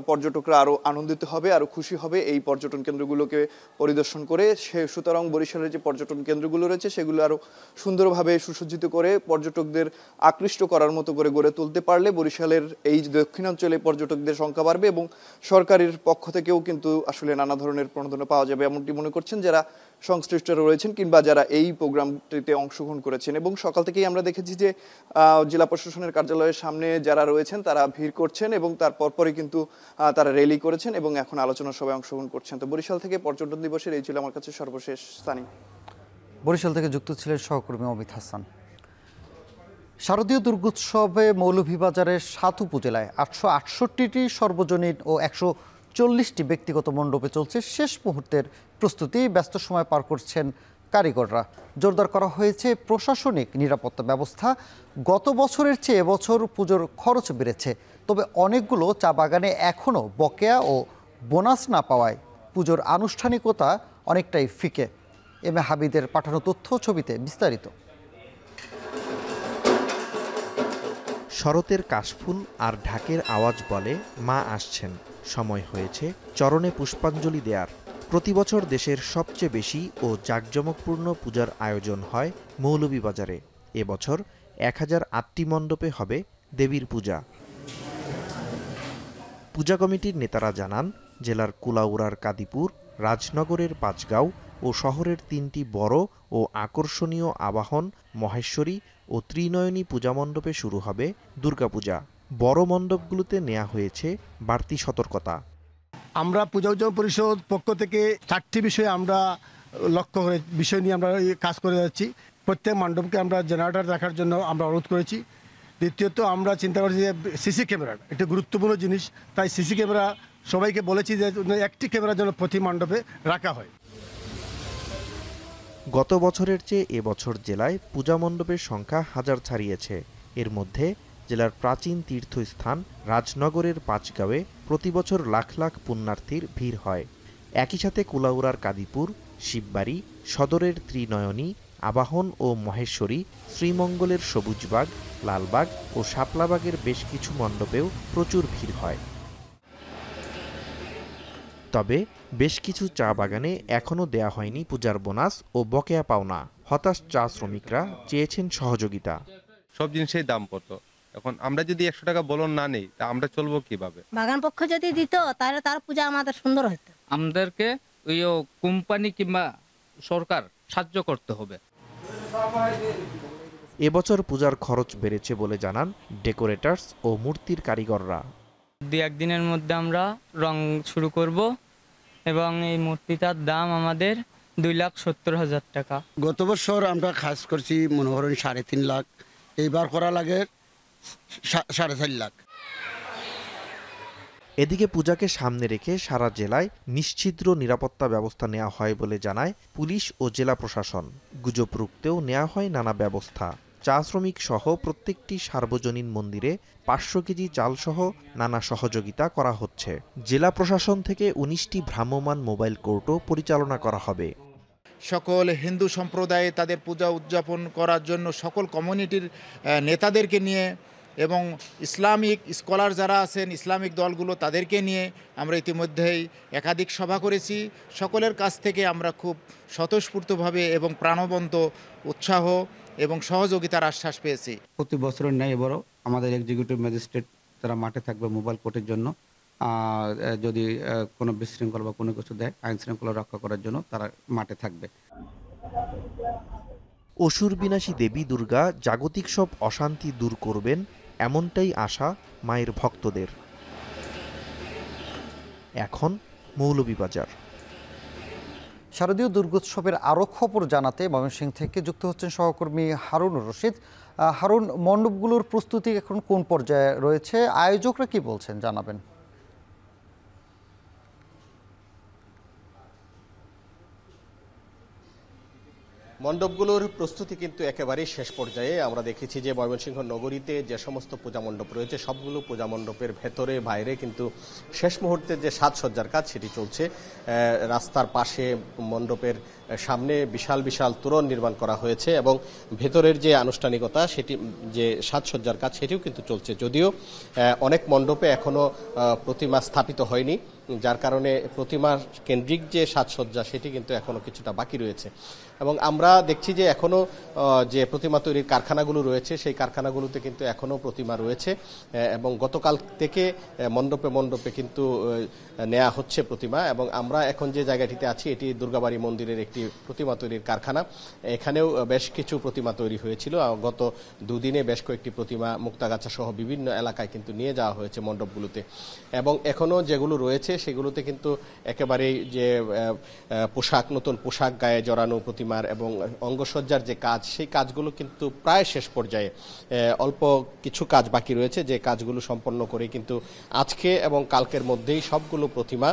পর্যটকরা আরও আনন্দিত হবে, আরও খুশি হবে এই পর্যটন কেন্দ্রগুলোকে পরিদর্শন করে। সুতরাং বরিশালের যে পর্যটন কেন্দ্রগুলো রয়েছে সেগুলো আরও সুন্দরভাবে সুসজ্জিত করে পর্যটকদের আকৃষ্ট করার মতো করে গড়ে তুলতে পারলে বরিশালের এই দক্ষিণাঞ্চলে পর্যটকদের সংখ্যা বাড়বে এবং সরকারের পক্ষ থেকেও কিন্তু আসলে নানা ধরনের প্রণোদনা পাওয়া যাবে এমনটি মনে করছেন যারা সংশ্লিষ্টরা রয়েছেন কিংবা যারা এই প্রোগ্রামটিতে অংশগ্রহণ করেছেন। এবং সকাল থেকেই আমরা দেখেছি যে জেলা প্রশাসনের কার্যালয়ের সামনে যারা রয়েছেন তারা ভিড় করছেন এবং তারপর পরে কিন্তু তারা র্যালি করেছেন এবং এখন আলোচনা সভায় অংশগ্রহণ করছেন। তো বরিশাল থেকে পর্যটন দিবসের এই ছিল আমার কাছে সর্বশেষ স্থানীয়। বরিশাল থেকে যুক্ত ছিলেন সহকর্মী অমিত হাসান। শারদীয় দুর্গোৎসবে মৌলভীবাজারের ৭ উপজেলায় ৮৬৮টি সর্বজনীন ও ১৪০টি ব্যক্তিগত মণ্ডপে চলছে শেষ মুহূর্তের প্রস্তুতি। ব্যস্ত সময় পার করছেন কারিগররা। জোরদার করা হয়েছে প্রশাসনিক নিরাপত্তা ব্যবস্থা। গত বছরের চেয়ে এবছর পুজোর খরচ বেড়েছে, তবে অনেকগুলো চা বাগানে এখনও বকেয়া ও বোনাস না পাওয়ায় পুজোর আনুষ্ঠানিকতা অনেকটাই ফিকে। এম এ হাবিদের পাঠানো তথ্য, ছবিতে বিস্তারিত। শরতের কাশফুল আর ঢাকের আওয়াজ বলে মা আসছেন, সময় হয়েছে চরণে পুষ্পাঞ্জলি দেয়ার। প্রতি বছর দেশের সবচেয়ে বেশি ও জাঁকজমকপূর্ণ পূজার আয়োজন হয় মৌলভীবাজারে। এবছর ১০০৮টি মণ্ডপে হবে দেবীর পূজা। পূজা কমিটির নেতারা জানান, জেলার কুলাউড়ার কাদিপুর, রাজনগরের পাঁচগাঁও ও শহরের ৩টি বড় ও আকর্ষণীয় আবাহন, মহেশ্বরী ও ত্রিনয়নী পূজা মণ্ডপে শুরু হবে দুর্গাপূজা। বড় মণ্ডপগুলোতে নেওয়া হয়েছে বাড়তি সতর্কতা। আমরা পূজা উদযাপন পরিষদ পক্ষ থেকে 4টি বিষয়ে আমরা লক্ষ্য করে বিষয় নিয়ে আমরা কাজ করে যাচ্ছি। প্রত্যেক মণ্ডপকে আমরা জেনারেটর রাখার জন্য আমরা অনুরোধ করেছি। দ্বিতীয়ত আমরা চিন্তা করছি যে সিসি ক্যামেরা একটি গুরুত্বপূর্ণ জিনিস, তাই সিসি ক্যামেরা সবাইকে বলেছি যে একটি ক্যামেরা যেন প্রতি মণ্ডপে রাখা হয়। গত বছরের চেয়ে এবছর জেলায় পূজা মণ্ডপের সংখ্যা হাজার ছাড়িয়েছে। এর মধ্যে জেলার প্রাচীন তীর্থস্থান রাজনগরের পাঁচগাঁওয়ে প্রতি বছর লাখ লাখ পুণ্যার্থীর ভিড় হয়। একই সাথে কুলাউড়ার কাদিপুর, শিববাড়ি, সদরের ত্রিনয়নী, আবাহন ও মহেশ্বরী, শ্রীমঙ্গলের সবুজবাগ, লালবাগ ও শাপলাবাগের বেশ কিছু মণ্ডপেও প্রচুর ভিড় হয়। তবে বেশ কিছু চা বাগানে এখনও দেয়া হয়নি পূজার বোনাস ও বকেয়া পাওনা। হতাশ চা শ্রমিকরা চেয়েছেন সহযোগিতা। সব জিনিসের দাম কত, এখন আমরা যদি 100 টাকা বলন না নেই তা আমরা চলবো কিভাবে? বাগান পক্ষ যদি দিত তাহলে তার পূজা আমাদের সুন্দর হতো। আমাদেরকে ওই কোম্পানি কিংবা সরকার সাহায্য করতে হবে। এবছর পূজার খরচ বেড়েছে বলে জানান ডেকোরেটার্স ও মূর্তির কারিগররা। 2-1 দিনের মধ্যে আমরা রং শুরু করব এবং এই মূর্তিটার দাম আমাদের 2,70,000 টাকা। গত বছর আমরা কাজ করছি মনে করেন 3.5 লাখ, এইবার করা লাগে 4.5 লাখ। এদিকে পূজাকে সামনে রেখে সারা জেলায় নিশ্ছিদ্র নিরাপত্তা ব্যবস্থা নেওয়া হয় বলে জানায় পুলিশ ও জেলা প্রশাসন। গুজব রুখতেও নেওয়া হয় নানা ব্যবস্থা। চা শ্রমিক সহ প্রত্যেকটি সার্বজনীন মন্দিরে 500 কেজি চাল সহ নানা সহযোগিতা করা হচ্ছে। জেলা প্রশাসন থেকে 19টি ভ্রাম্যমাণ মোবাইল কোর্টও পরিচালনা করা হবে। সকল হিন্দু সম্প্রদায়ে তাদের পূজা উদযাপন করার জন্য সকল কমিউনিটির নেতাদেরকে নিয়ে এবং ইসলামিক স্কলার যারা আছেন, ইসলামিক দলগুলো তাদেরকে নিয়ে আমরা ইতিমধ্যেই একাধিক সভা করেছি। সকলের কাছ থেকে আমরা খুব স্বতঃস্ফূর্তভাবে এবং প্রাণবন্ত উৎসাহ এবং সহযোগিতার আশ্বাস পেয়েছি। প্রতি বছরের ন্যায় এবারও আমাদের এক্সিকিউটিভ ম্যাজিস্ট্রেট তারা মাঠে থাকবে মোবাইল কোর্টের জন্য। যদি কোনো বিশৃঙ্খলা বা কোনো কিছু দেয়, আইন শৃঙ্খলা রক্ষা করার জন্য তারা মাঠে থাকবে। অসুর বিনাশী দেবী দুর্গা জাগতিক সব অশান্তি দূর করবেন, এমনটাই আশা মায়ের ভক্তদের। এখন মৌলভীবাজার। শারদীয় দুর্গোৎসবের আরও খবর জানাতে ময়মনসিংহ থেকে যুক্ত হচ্ছেন সহকর্মী হারুনুর রশিদ। হারুন, মণ্ডপগুলোর প্রস্তুতি এখন কোন পর্যায়ে রয়েছে, আয়োজকরা কি বলছেন জানাবেন। মণ্ডপগুলোর প্রস্তুতি কিন্তু একেবারেই শেষ পর্যায়ে। আমরা দেখেছি যে ময়মনসিংহ নগরীতে যে সমস্ত পূজা মণ্ডপ রয়েছে সবগুলো পূজা মণ্ডপের ভেতরে বাইরে কিন্তু শেষ মুহূর্তে যে সাজসজ্জার কাজ সেটি চলছে। রাস্তার পাশে মণ্ডপের সামনে বিশাল বিশাল তোরণ নির্মাণ করা হয়েছে এবং ভেতরের যে আনুষ্ঠানিকতা সেটি যে সাজসজ্জার কাজ সেটিও কিন্তু চলছে। যদিও অনেক মণ্ডপে এখনো প্রতিমা স্থাপিত হয়নি, যার কারণে প্রতিমার কেন্দ্রিক যে সাজসজ্জা সেটি কিন্তু এখনো কিছুটা বাকি রয়েছে। এবং আমরা দেখছি যে এখনো যে প্রতিমা তৈরির কারখানাগুলো রয়েছে সেই কারখানাগুলোতে কিন্তু এখনো প্রতিমা রয়েছে এবং গতকাল থেকে মণ্ডপে মণ্ডপে কিন্তু নেওয়া হচ্ছে প্রতিমা। এবং আমরা এখন যে জায়গাটিতে আছি এটি দুর্গাবাড়ি মন্দিরের একটি প্রতিমা তৈরির কারখানা। এখানেও বেশ কিছু প্রতিমা তৈরি হয়েছিল। গত দুদিনে বেশ কয়েকটি প্রতিমা মুক্তাগাছা সহ বিভিন্ন এলাকায় কিন্তু নিয়ে যাওয়া হয়েছে মণ্ডপগুলোতে। এবং এখনো যেগুলো রয়েছে সেগুলোতে কিন্তু একেবারেই যে পোশাক, নতুন পোশাক গায়ে জড়ানো প্রতিমার এবং অঙ্গসজ্জার যে কাজ সেই কাজগুলো কিন্তু প্রায় শেষ পর্যায়ে। অল্প কিছু কাজ বাকি রয়েছে, যে কাজগুলো সম্পন্ন করে কিন্তু আজকে এবং কালকের মধ্যেই সবগুলো প্রতিমা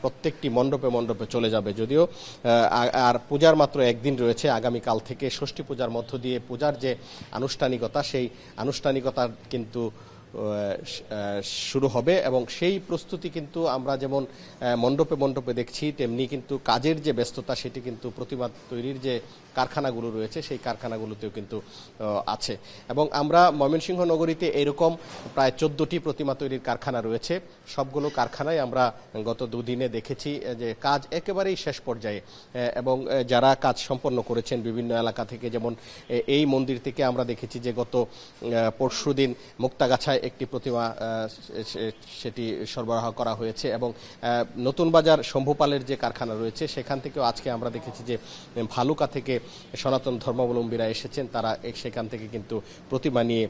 প্রত্যেকটি মণ্ডপে মণ্ডপে চলে যাবে। যদিও আর পূজার মাত্র একদিন রয়েছে, আগামীকাল থেকে ষষ্ঠী পূজার মধ্য দিয়ে পূজার যে আনুষ্ঠানিকতা সেই আনুষ্ঠানিকতা কিন্তু শুরু হবে এবং সেই প্রস্তুতি কিন্তু আমরা যেমন মণ্ডপে মণ্ডপে দেখছি তেমনি কিন্তু কাজের যে ব্যস্ততা সেটি কিন্তু প্রতিমা তৈরির যে কারখানাগুলো রয়েছে সেই কারখানাগুলোতেও কিন্তু আছে। এবং আমরা ময়মনসিংহ নগরীতে এরকম প্রায় 14টি প্রতিমা তৈরির কারখানা রয়েছে। সবগুলো কারখানায় আমরা গত দুদিনে দেখেছি যে কাজ একেবারেই শেষ পর্যায়ে এবং যারা কাজ সম্পন্ন করেছেন বিভিন্ন এলাকা থেকে, যেমন এই মন্দির থেকে আমরা দেখেছি যে গত পরশুদিন মুক্তাগাছায় একটি প্রতিমা সেটি সরবরাহ করা হয়েছে এবং নতুন বাজার শম্ভুপালের যে কারখানা রয়েছে সেখান থেকেও আজকে আমরা দেখেছি যে ভালুকা থেকে সনাতন ধর্মাবলম্বীরা এসেছেন, তারা সেখান থেকে কিন্তু প্রতিমা নিয়ে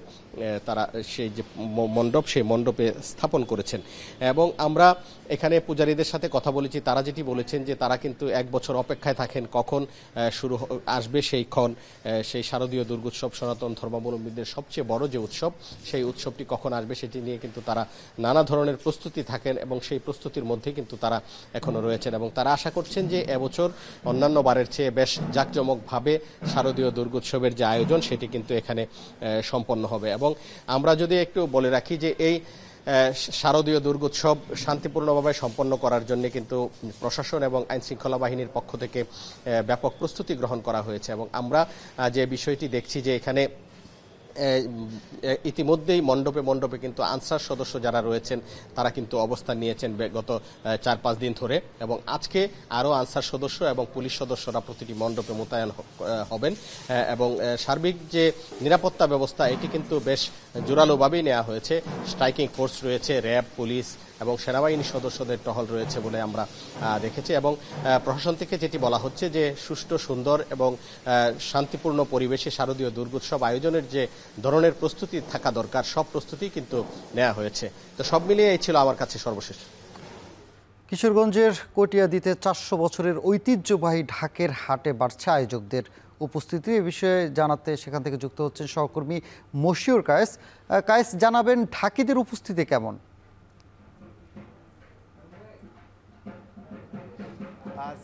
তারা সেই যে মণ্ডপ সেই মণ্ডপে স্থাপন করেছেন। এবং আমরা এখানে পূজারীদের সাথে কথা বলেছি, তারা যেটি বলেছেন যে তারা কিন্তু 1 বছর অপেক্ষায় থাকেন কখন শুরু আসবে সেইক্ষণ সেই শারদীয় দুর্গোৎসব, সনাতন ধর্মাবলম্বীদের সবচেয়ে বড় যে উৎসব সেই উৎসবটি কখন আসবে সেটি নিয়ে কিন্তু তারা নানা ধরনের প্রস্তুতি থাকেন এবং সেই প্রস্তুতির মধ্যে কিন্তু তারা এখনো রয়েছেন। এবং তারা আশা করছেন যে এবছর অন্যান্য বারের চেয়ে বেশ জাঁকজমকভাবে শারদীয় দুর্গোৎসবের যে আয়োজন সেটি কিন্তু এখানে সম্পন্ন হবে। এবং আমরা যদি একটু বলে রাখি যে এই শারদীয় দুর্গোৎসব শান্তিপূর্ণভাবে সম্পন্ন করার জন্য কিন্তু প্রশাসন এবং আইন শৃঙ্খলা বাহিনীর পক্ষ থেকে ব্যাপক প্রস্তুতি গ্রহণ করা হয়েছে। এবং আমরা যে বিষয়টি দেখছি যে এখানে ইতিমধ্যেই মণ্ডপে মণ্ডপে কিন্তু আনসার সদস্য যারা রয়েছেন তারা কিন্তু অবস্থান নিয়েছেন গত 4-5 দিন ধরে এবং আজকে আরও আনসার সদস্য এবং পুলিশ সদস্যরা প্রতিটি মণ্ডপে মোতায়েন হবেন এবং সার্বিক যে নিরাপত্তা ব্যবস্থা এটি কিন্তু বেশ জোরালোভাবেই নেওয়া হয়েছে। স্ট্রাইকিং ফোর্স রয়েছে, র্যাব, পুলিশ এবং সেনাবাহিনীর সদস্যদের টহল রয়েছে বলে আমরা দেখেছি। এবং প্রশাসন থেকে যেটি বলা হচ্ছে যে সুষ্ঠু, সুন্দর এবং শান্তিপূর্ণ পরিবেশে শারদীয় দুর্গোৎসব আয়োজনের যে ধরনের প্রস্তুতি থাকা দরকার সব প্রস্তুতি কিন্তু নেওয়া হয়েছে। তো সব মিলিয়ে এই ছিল আমার কাছে সর্বশেষ। কিশোরগঞ্জের কটিয়াদীতে 400 বছরের ঐতিহ্যবাহী ঢাকের হাটে বাড়ছে আয়োজকদের উপস্থিতি। এ বিষয়ে জানাতে সেখান থেকে যুক্ত হচ্ছেন সহকর্মী মশিউর কায়েস। কায়েস, জানাবেন ঢাকিদের উপস্থিতি কেমন?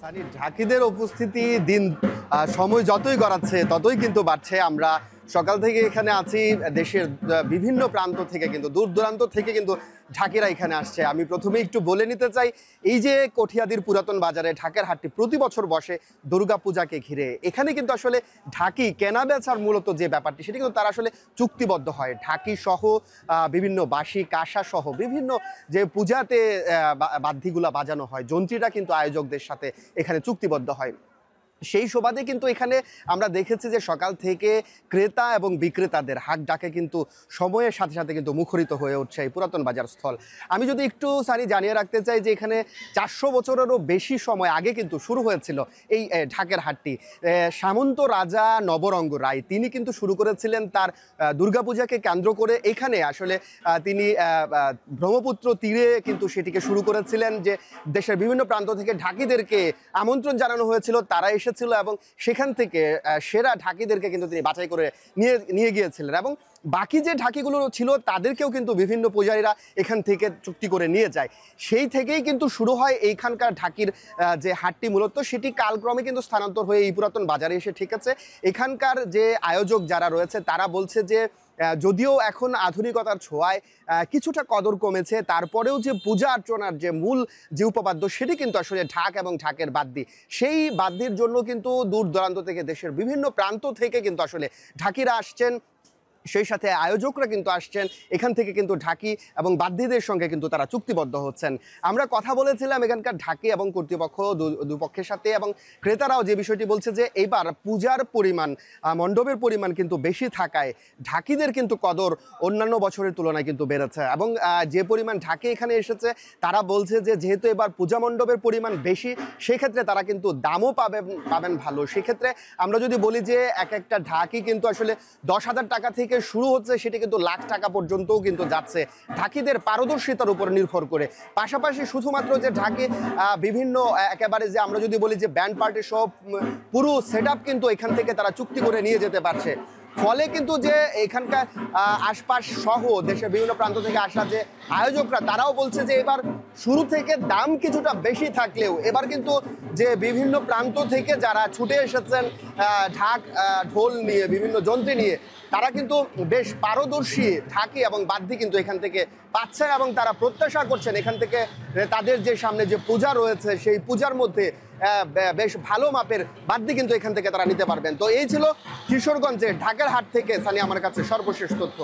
সানি, ঢাকিদের উপস্থিতি দিন সময় যতই গড়াচ্ছে ততই কিন্তু বাড়ছে। আমরা সকাল থেকে এখানে আছি, দেশের বিভিন্ন প্রান্ত থেকে কিন্তু দূর দূরান্ত থেকে কিন্তু ঢাকিরা এখানে আসছে। আমি প্রথমে একটু বলে নিতে চাই, এই যে কঠিয়াদির পুরাতন বাজারে ঢাকের হাটটি প্রতি বছর বসে দুর্গা পূজাকে ঘিরে, এখানে কিন্তু আসলে ঢাকি কেনা বেচার মূলত যে ব্যাপারটি সেটি কিন্তু তারা আসলে চুক্তিবদ্ধ হয়। ঢাকি সহ বিভিন্ন বাঁশি, কাঁসা সহ বিভিন্ন যে পূজাতে বাদ্যিগুলা বাজানো হয়, যন্ত্রীরা কিন্তু আয়োজকদের সাথে এখানে চুক্তিবদ্ধ হয়। সেই সুবাদে কিন্তু এখানে আমরা দেখেছি যে সকাল থেকে ক্রেতা এবং বিক্রেতাদের হাক ডাকে কিন্তু সময়ের সাথে সাথে কিন্তু মুখরিত হয়ে উঠছে এই পুরাতন বাজার স্থল। আমি যদি একটু জানিয়ে রাখতে চাই যে এখানে 400 বছরেরও বেশি সময় আগে কিন্তু শুরু হয়েছিল এই ঢাকের হাটটি। সামন্ত রাজা নবরঙ্গ রায় তিনি কিন্তু শুরু করেছিলেন তার দুর্গাপূজাকে কেন্দ্র করে। এখানে আসলে তিনি ব্রহ্মপুত্র তীরে কিন্তু সেটিকে শুরু করেছিলেন, যে দেশের বিভিন্ন প্রান্ত থেকে ঢাকিদেরকে আমন্ত্রণ জানানো হয়েছিল, তারা এসেছিল এবং সেখান থেকে সেরা ঢাকিদেরকে কিন্তু তিনি বাছাই করে নিয়ে গিয়েছিলেন। এবং বাকি যে ঢাকিগুলো ছিল তাদেরকেও কিন্তু বিভিন্ন পূজারীরা এখান থেকে চুক্তি করে নিয়ে যায়। সেই থেকেই কিন্তু শুরু হয় এইখানকার ঢাকির যে হাটটি, মূলত সেটি কালক্রমে কিন্তু স্থানান্তর হয়ে এই পুরাতন বাজারে এসে ঠেকেছে। এখানকার যে আয়োজক যারা রয়েছে তারা বলছে যে যদিও এখন আধুনিকতার ছোঁয়ায় কিছুটা কদর কমেছে, তারপরেও যে পূজা অর্চনার যে মূল যে উপপাদ্য সেটি কিন্তু আসলে ঢাক এবং ঢাকের বাদ্যি। সেই বাদ্যির জন্য কিন্তু দূর দূরান্ত থেকে, দেশের বিভিন্ন প্রান্ত থেকে কিন্তু আসলে ঢাকিরা আসছেন, সেই সাথে আয়োজকরা কিন্তু আসছেন। এখান থেকে কিন্তু ঢাকি এবং বাদ্যীদের সঙ্গে কিন্তু তারা চুক্তিবদ্ধ হচ্ছেন। আমরা কথা বলেছিলাম এখানকার ঢাকি এবং কর্তৃপক্ষ দুপক্ষের সাথে, এবং ক্রেতারাও যে বিষয়টি বলছে যে এইবার পূজার পরিমাণ, মণ্ডপের পরিমাণ কিন্তু বেশি থাকায় ঢাকিদের কিন্তু কদর অন্যান্য বছরের তুলনায় কিন্তু বেড়েছে। এবং যে পরিমাণ ঢাকি এখানে এসেছে তারা বলছে যে যেহেতু এবার পূজা মণ্ডপের পরিমাণ বেশি, সেক্ষেত্রে তারা কিন্তু দামও পাবেন ভালো। সেক্ষেত্রে আমরা যদি বলি যে এক একটা ঢাকি কিন্তু আসলে 10,000 টাকা থেকে শুরু হচ্ছে, সেটি কিন্তু লাখ টাকা পর্যন্তও কিন্তু যাচ্ছে ঢাকিদের পারদর্শিতার উপর নির্ভর করে। পাশাপাশি শুধুমাত্র যে ঢাকি, বিভিন্ন একেবারে যে আমরা যদি বলি যে ব্যান্ড পার্টি সব পুরো সেটআপ কিন্তু এখান থেকে তারা চুক্তি করে নিয়ে যেতে পারছে। ফলে কিন্তু যে এখানকার আশপাশ সহ দেশের বিভিন্ন প্রান্ত থেকে আসা যে আয়োজকরা তারাও বলছে যে এবার শুরু থেকে দাম কিছুটা বেশি থাকলেও এবার কিন্তু যে বিভিন্ন প্রান্ত থেকে যারা ছুটে এসেছেন ঢাক ঢোল নিয়ে, বিভিন্ন যন্ত্র নিয়ে, তারা কিন্তু বেশ পারদর্শী ঢাকি এবং বাদ্যি কিন্তু এখান থেকে পাচ্ছেন, এবং তারা প্রত্যাশা করছেন এখান থেকে তাদের যে সামনে যে পূজা রয়েছে সেই পূজার মধ্যে বেশ ভালো মাপের বাদ্যি কিন্তু এখান থেকে তারা নিতে পারবেন। তো এই ছিল কিশোরগঞ্জের ঢাকার হাট থেকে সানি আমার কাছে সর্বশেষ তথ্য।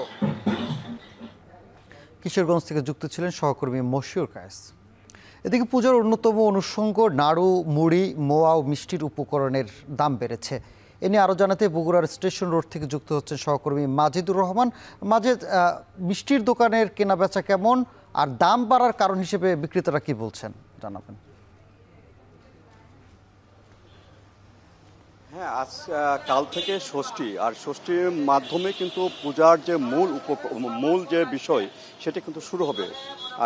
কিশোরগঞ্জ থেকে যুক্ত ছিলেন সহকর্মী মশিউর কায়েস। এদিকে পূজার অন্যতম অনুষঙ্গ নাড়ু, মুড়ি, মোয়া ও মিষ্টির উপকরণের দাম বেড়েছে। এ নিয়ে আরও জানাতে বগুড়ার স্টেশন রোড থেকে যুক্ত হচ্ছেন সহকর্মী মাজেদুর রহমান। মাজেদ, মিষ্টির দোকানের কেনাবেচা কেমন, আর দাম বাড়ার কারণ হিসেবে বিক্রেতারা কি বলছেন জানাবেন। হ্যাঁ, আজ কাল থেকে ষষ্ঠী, আর ষষ্ঠীর মাধ্যমে কিন্তু পূজার যে মূল যে বিষয় সেটা কিন্তু শুরু হবে।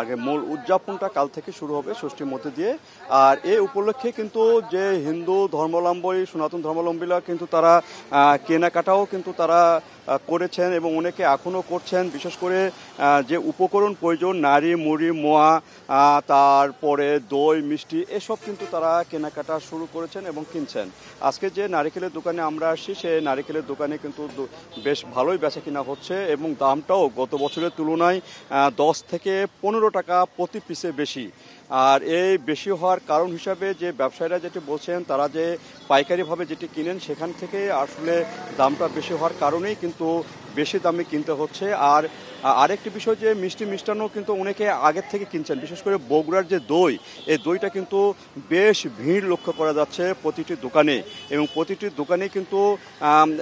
আগে মূল উদযাপনটা কাল থেকে শুরু হবে ষষ্ঠীর মধ্যে দিয়ে। আর এই উপলক্ষে কিন্তু যে হিন্দু ধর্মাবলম্বী, সনাতন ধর্মাবলম্বীরা কিন্তু তারা কেনাকাটাও কিন্তু তারা করেছেন এবং অনেকে এখনও করছেন। বিশেষ করে যে উপকরণ প্রয়োজন, নাড়ি, মুড়ি, মোয়া, তারপরে দই, মিষ্টি, এসব কিন্তু তারা কেনাকাটা শুরু করেছেন এবং কিনছেন। আজকে যে নারিকেলের দোকানে আমরা আসছি, সেই নারিকেলের দোকানে কিন্তু বেশ ভালোই বেচা কিনা হচ্ছে এবং দামটাও গত বছরের তুলনায় 10 থেকে 15 টাকা প্রতি পিসে বেশি। আর এই বেশি হওয়ার কারণ হিসাবে যে ব্যবসায়ীরা যেটি বলছেন, তারা যে পাইকারিভাবে যেটি কিনেন সেখান থেকে আসলে দামটা বেশি হওয়ার কারণেই কিন্তু বেশি দামে কিনতে হচ্ছে। আর আরেকটি বিষয় যে মিষ্টি মিষ্টান্ন কিন্তু অনেকে আগের থেকে কিনছেন। বিশেষ করে বগুড়ার যে দই, এই দইটা কিন্তু বেশ ভিড় লক্ষ্য করা যাচ্ছে প্রতিটি দোকানে, এবং প্রতিটি দোকানে কিন্তু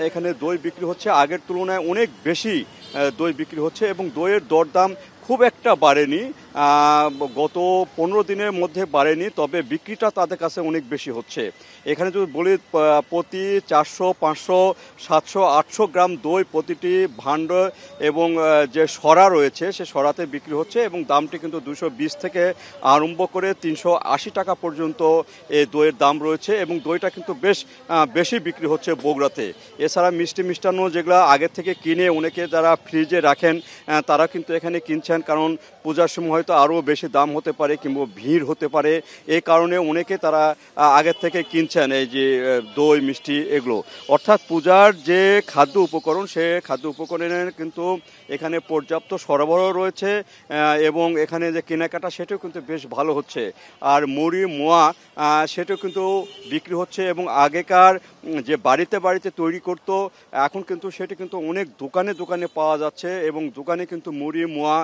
এখানে দই বিক্রি হচ্ছে আগের তুলনায় অনেক বেশি দই বিক্রি হচ্ছে, এবং দইয়ের দরদাম খুব একটা বাড়েনি, গত 15 দিনের মধ্যে বাড়েনি, তবে বিক্রিটা তাদের কাছে অনেক বেশি হচ্ছে। এখানে যদি বলি প্রতি 400, 500, 700, 800 গ্রাম দই প্রতিটি ভাণ্ড এবং যে সরা রয়েছে সে সরাতে বিক্রি হচ্ছে, এবং দামটি কিন্তু 220 থেকে আরম্ভ করে 380 টাকা পর্যন্ত এই দইয়ের দাম রয়েছে, এবং দইটা কিন্তু বেশ বেশি বিক্রি হচ্ছে বগুড়াতে। এছাড়া মিষ্টি মিষ্টান্ন যেগুলো আগের থেকে কিনে অনেকে যারা ফ্রিজে রাখেন তারা কিন্তু এখানে কিনছেন, কারণ পূজার সময় হয়তো আরও বেশি দাম হতে পারে কিংবা ভিড় হতে পারে, এই কারণে অনেকে তারা আগের থেকে কিনছেন এই যে দই, মিষ্টি এগুলো। অর্থাৎ পূজার যে খাদ্য উপকরণ, সে খাদ্য উপকরণের কিন্তু এখানে পর্যাপ্ত সরবরাহ রয়েছে, এবং এখানে যে কেনাকাটা সেটাও কিন্তু বেশ ভালো হচ্ছে। আর মুড়ি, মোয়া সেটাও কিন্তু বিক্রি হচ্ছে, এবং আগেকার যে বাড়িতে বাড়িতে তৈরি করত, এখন কিন্তু সেটা কিন্তু অনেক দোকানে দোকানে পাওয়া যাচ্ছে, এবং দোকানে কিন্তু মুড়ি, মোয়া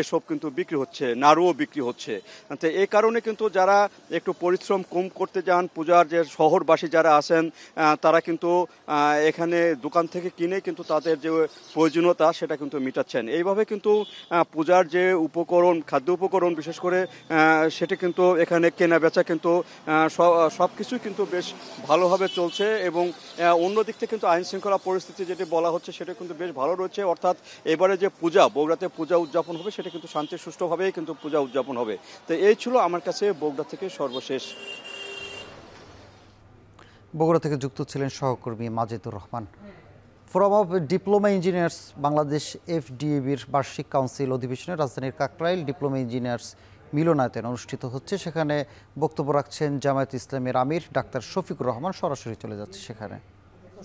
এসব কিন্তু বিক্রি হচ্ছে, নাড়ুও বিক্রি হচ্ছে। তো এই কারণে কিন্তু যারা একটু পরিশ্রম কম করতে যান, পূজার যে শহরবাসী যারা আছেন তারা কিন্তু এখানে দোকান থেকে কিনে কিন্তু তাদের যে প্রয়োজনীয়তা সেটা কিন্তু মিটাচ্ছেন। এইভাবে কিন্তু পূজার যে উপকরণ, খাদ্য উপকরণ বিশেষ করে সেটা কিন্তু এখানে কেনা বেচা কিন্তু সব কিছুই কিন্তু বেশ ভালোভাবে চলছে, এবং অন্য দিক থেকে কিন্তু আইন শৃঙ্খলা পরিস্থিতি যেটি বলা হচ্ছে সেটা কিন্তু বেশ ভালো রয়েছে। অর্থাৎ এবারে যে পূজা, বগুড়াতে পূজা উদযাপন হবে সেটা কিন্তু শান্তি সুষ্ঠুভাবেই কিন্তু পূজা উদযাপন হবে। তো এই ছিল আমার কাছে বগুড়া থেকে সর্বশেষ। বগুড়া থেকে যুক্ত ছিলেন সহকর্মী Mazedur Rahman. Forum of diploma engineers Bangladesh FDABর বার্ষিক কাউন্সিল অধিবেশনে রাজধানীর কাকরাইল ডিপ্লোমা ইঞ্জিনিয়ার্স মিলনায়তনে অনুষ্ঠিত হচ্ছে। সেখানে বক্তব্য রাখছেন জামায়াত ইসলামের আমির ডাক্তার শফিকুর রহমান। সরাসরি চলে যাচ্ছে সেখানে।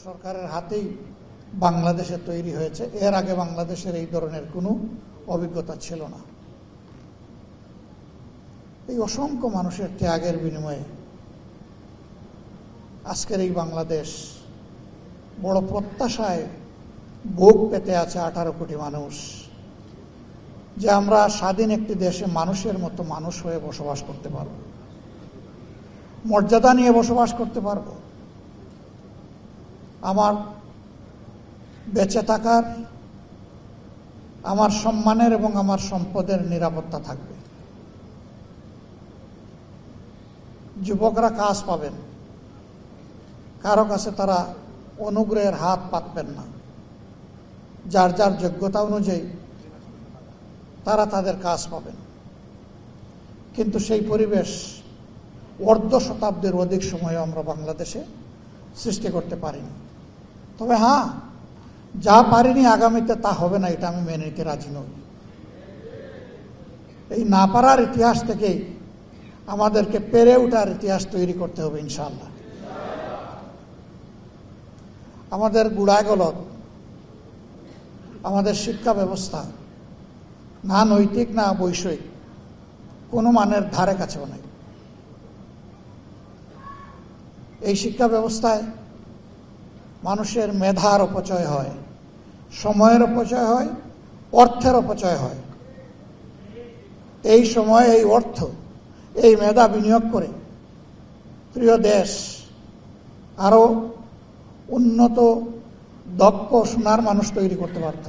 সরকারের হাতেই বাংলাদেশে তৈরি হয়েছে, এর আগে বাংলাদেশের এই ধরনের কোনো অভিজ্ঞতা ছিল না। এই অসংখ্য মানুষের ত্যাগের বিনিময়ে আজকের এই বাংলাদেশ বড় প্রত্যাশায় ভোগ পেতে আছে 18 কোটি মানুষ, যে আমরা স্বাধীন একটি দেশে মানুষের মতো মানুষ হয়ে বসবাস করতে পারব, মর্যাদা নিয়ে বসবাস করতে পারব, আমার বেঁচে থাকার, আমার সম্মানের এবং আমার সম্পদের নিরাপত্তা থাকবে। যুবকরা কাজ পাবেন, কারো কাছে তারা অনুগ্রহের হাত পাতবেন না, যার যার যোগ্যতা অনুযায়ী তারা তাদের কাজ পাবেন। কিন্তু সেই পরিবেশ অর্ধ শতাব্দীর অধিক সময় আমরা বাংলাদেশে সৃষ্টি করতে পারিনি। তবে হ্যাঁ, যা পারিনি আগামীতে তা হবে না, এটা আমি মেনে নিতে রাজি নই। এই না পারার ইতিহাস থেকেই আমাদেরকে পেরে ওঠার ইতিহাস তৈরি করতে হবে ইনশাআল্লাহ। আমাদের গুড়াগলদ, আমাদের শিক্ষা ব্যবস্থা না নৈতিক না বৈষয়িক কোনো মানের ধারে কাছেও নেই। এই শিক্ষা ব্যবস্থায় মানুষের মেধার অপচয় হয়, সময়ের অপচয় হয়, অর্থের অপচয় হয়। এই সময়, এই অর্থ, এই মেধা বিনিয়োগ করে প্রিয় দেশ আরো উন্নত, দক্ষ, সোনার মানুষ তৈরি করতে পারত,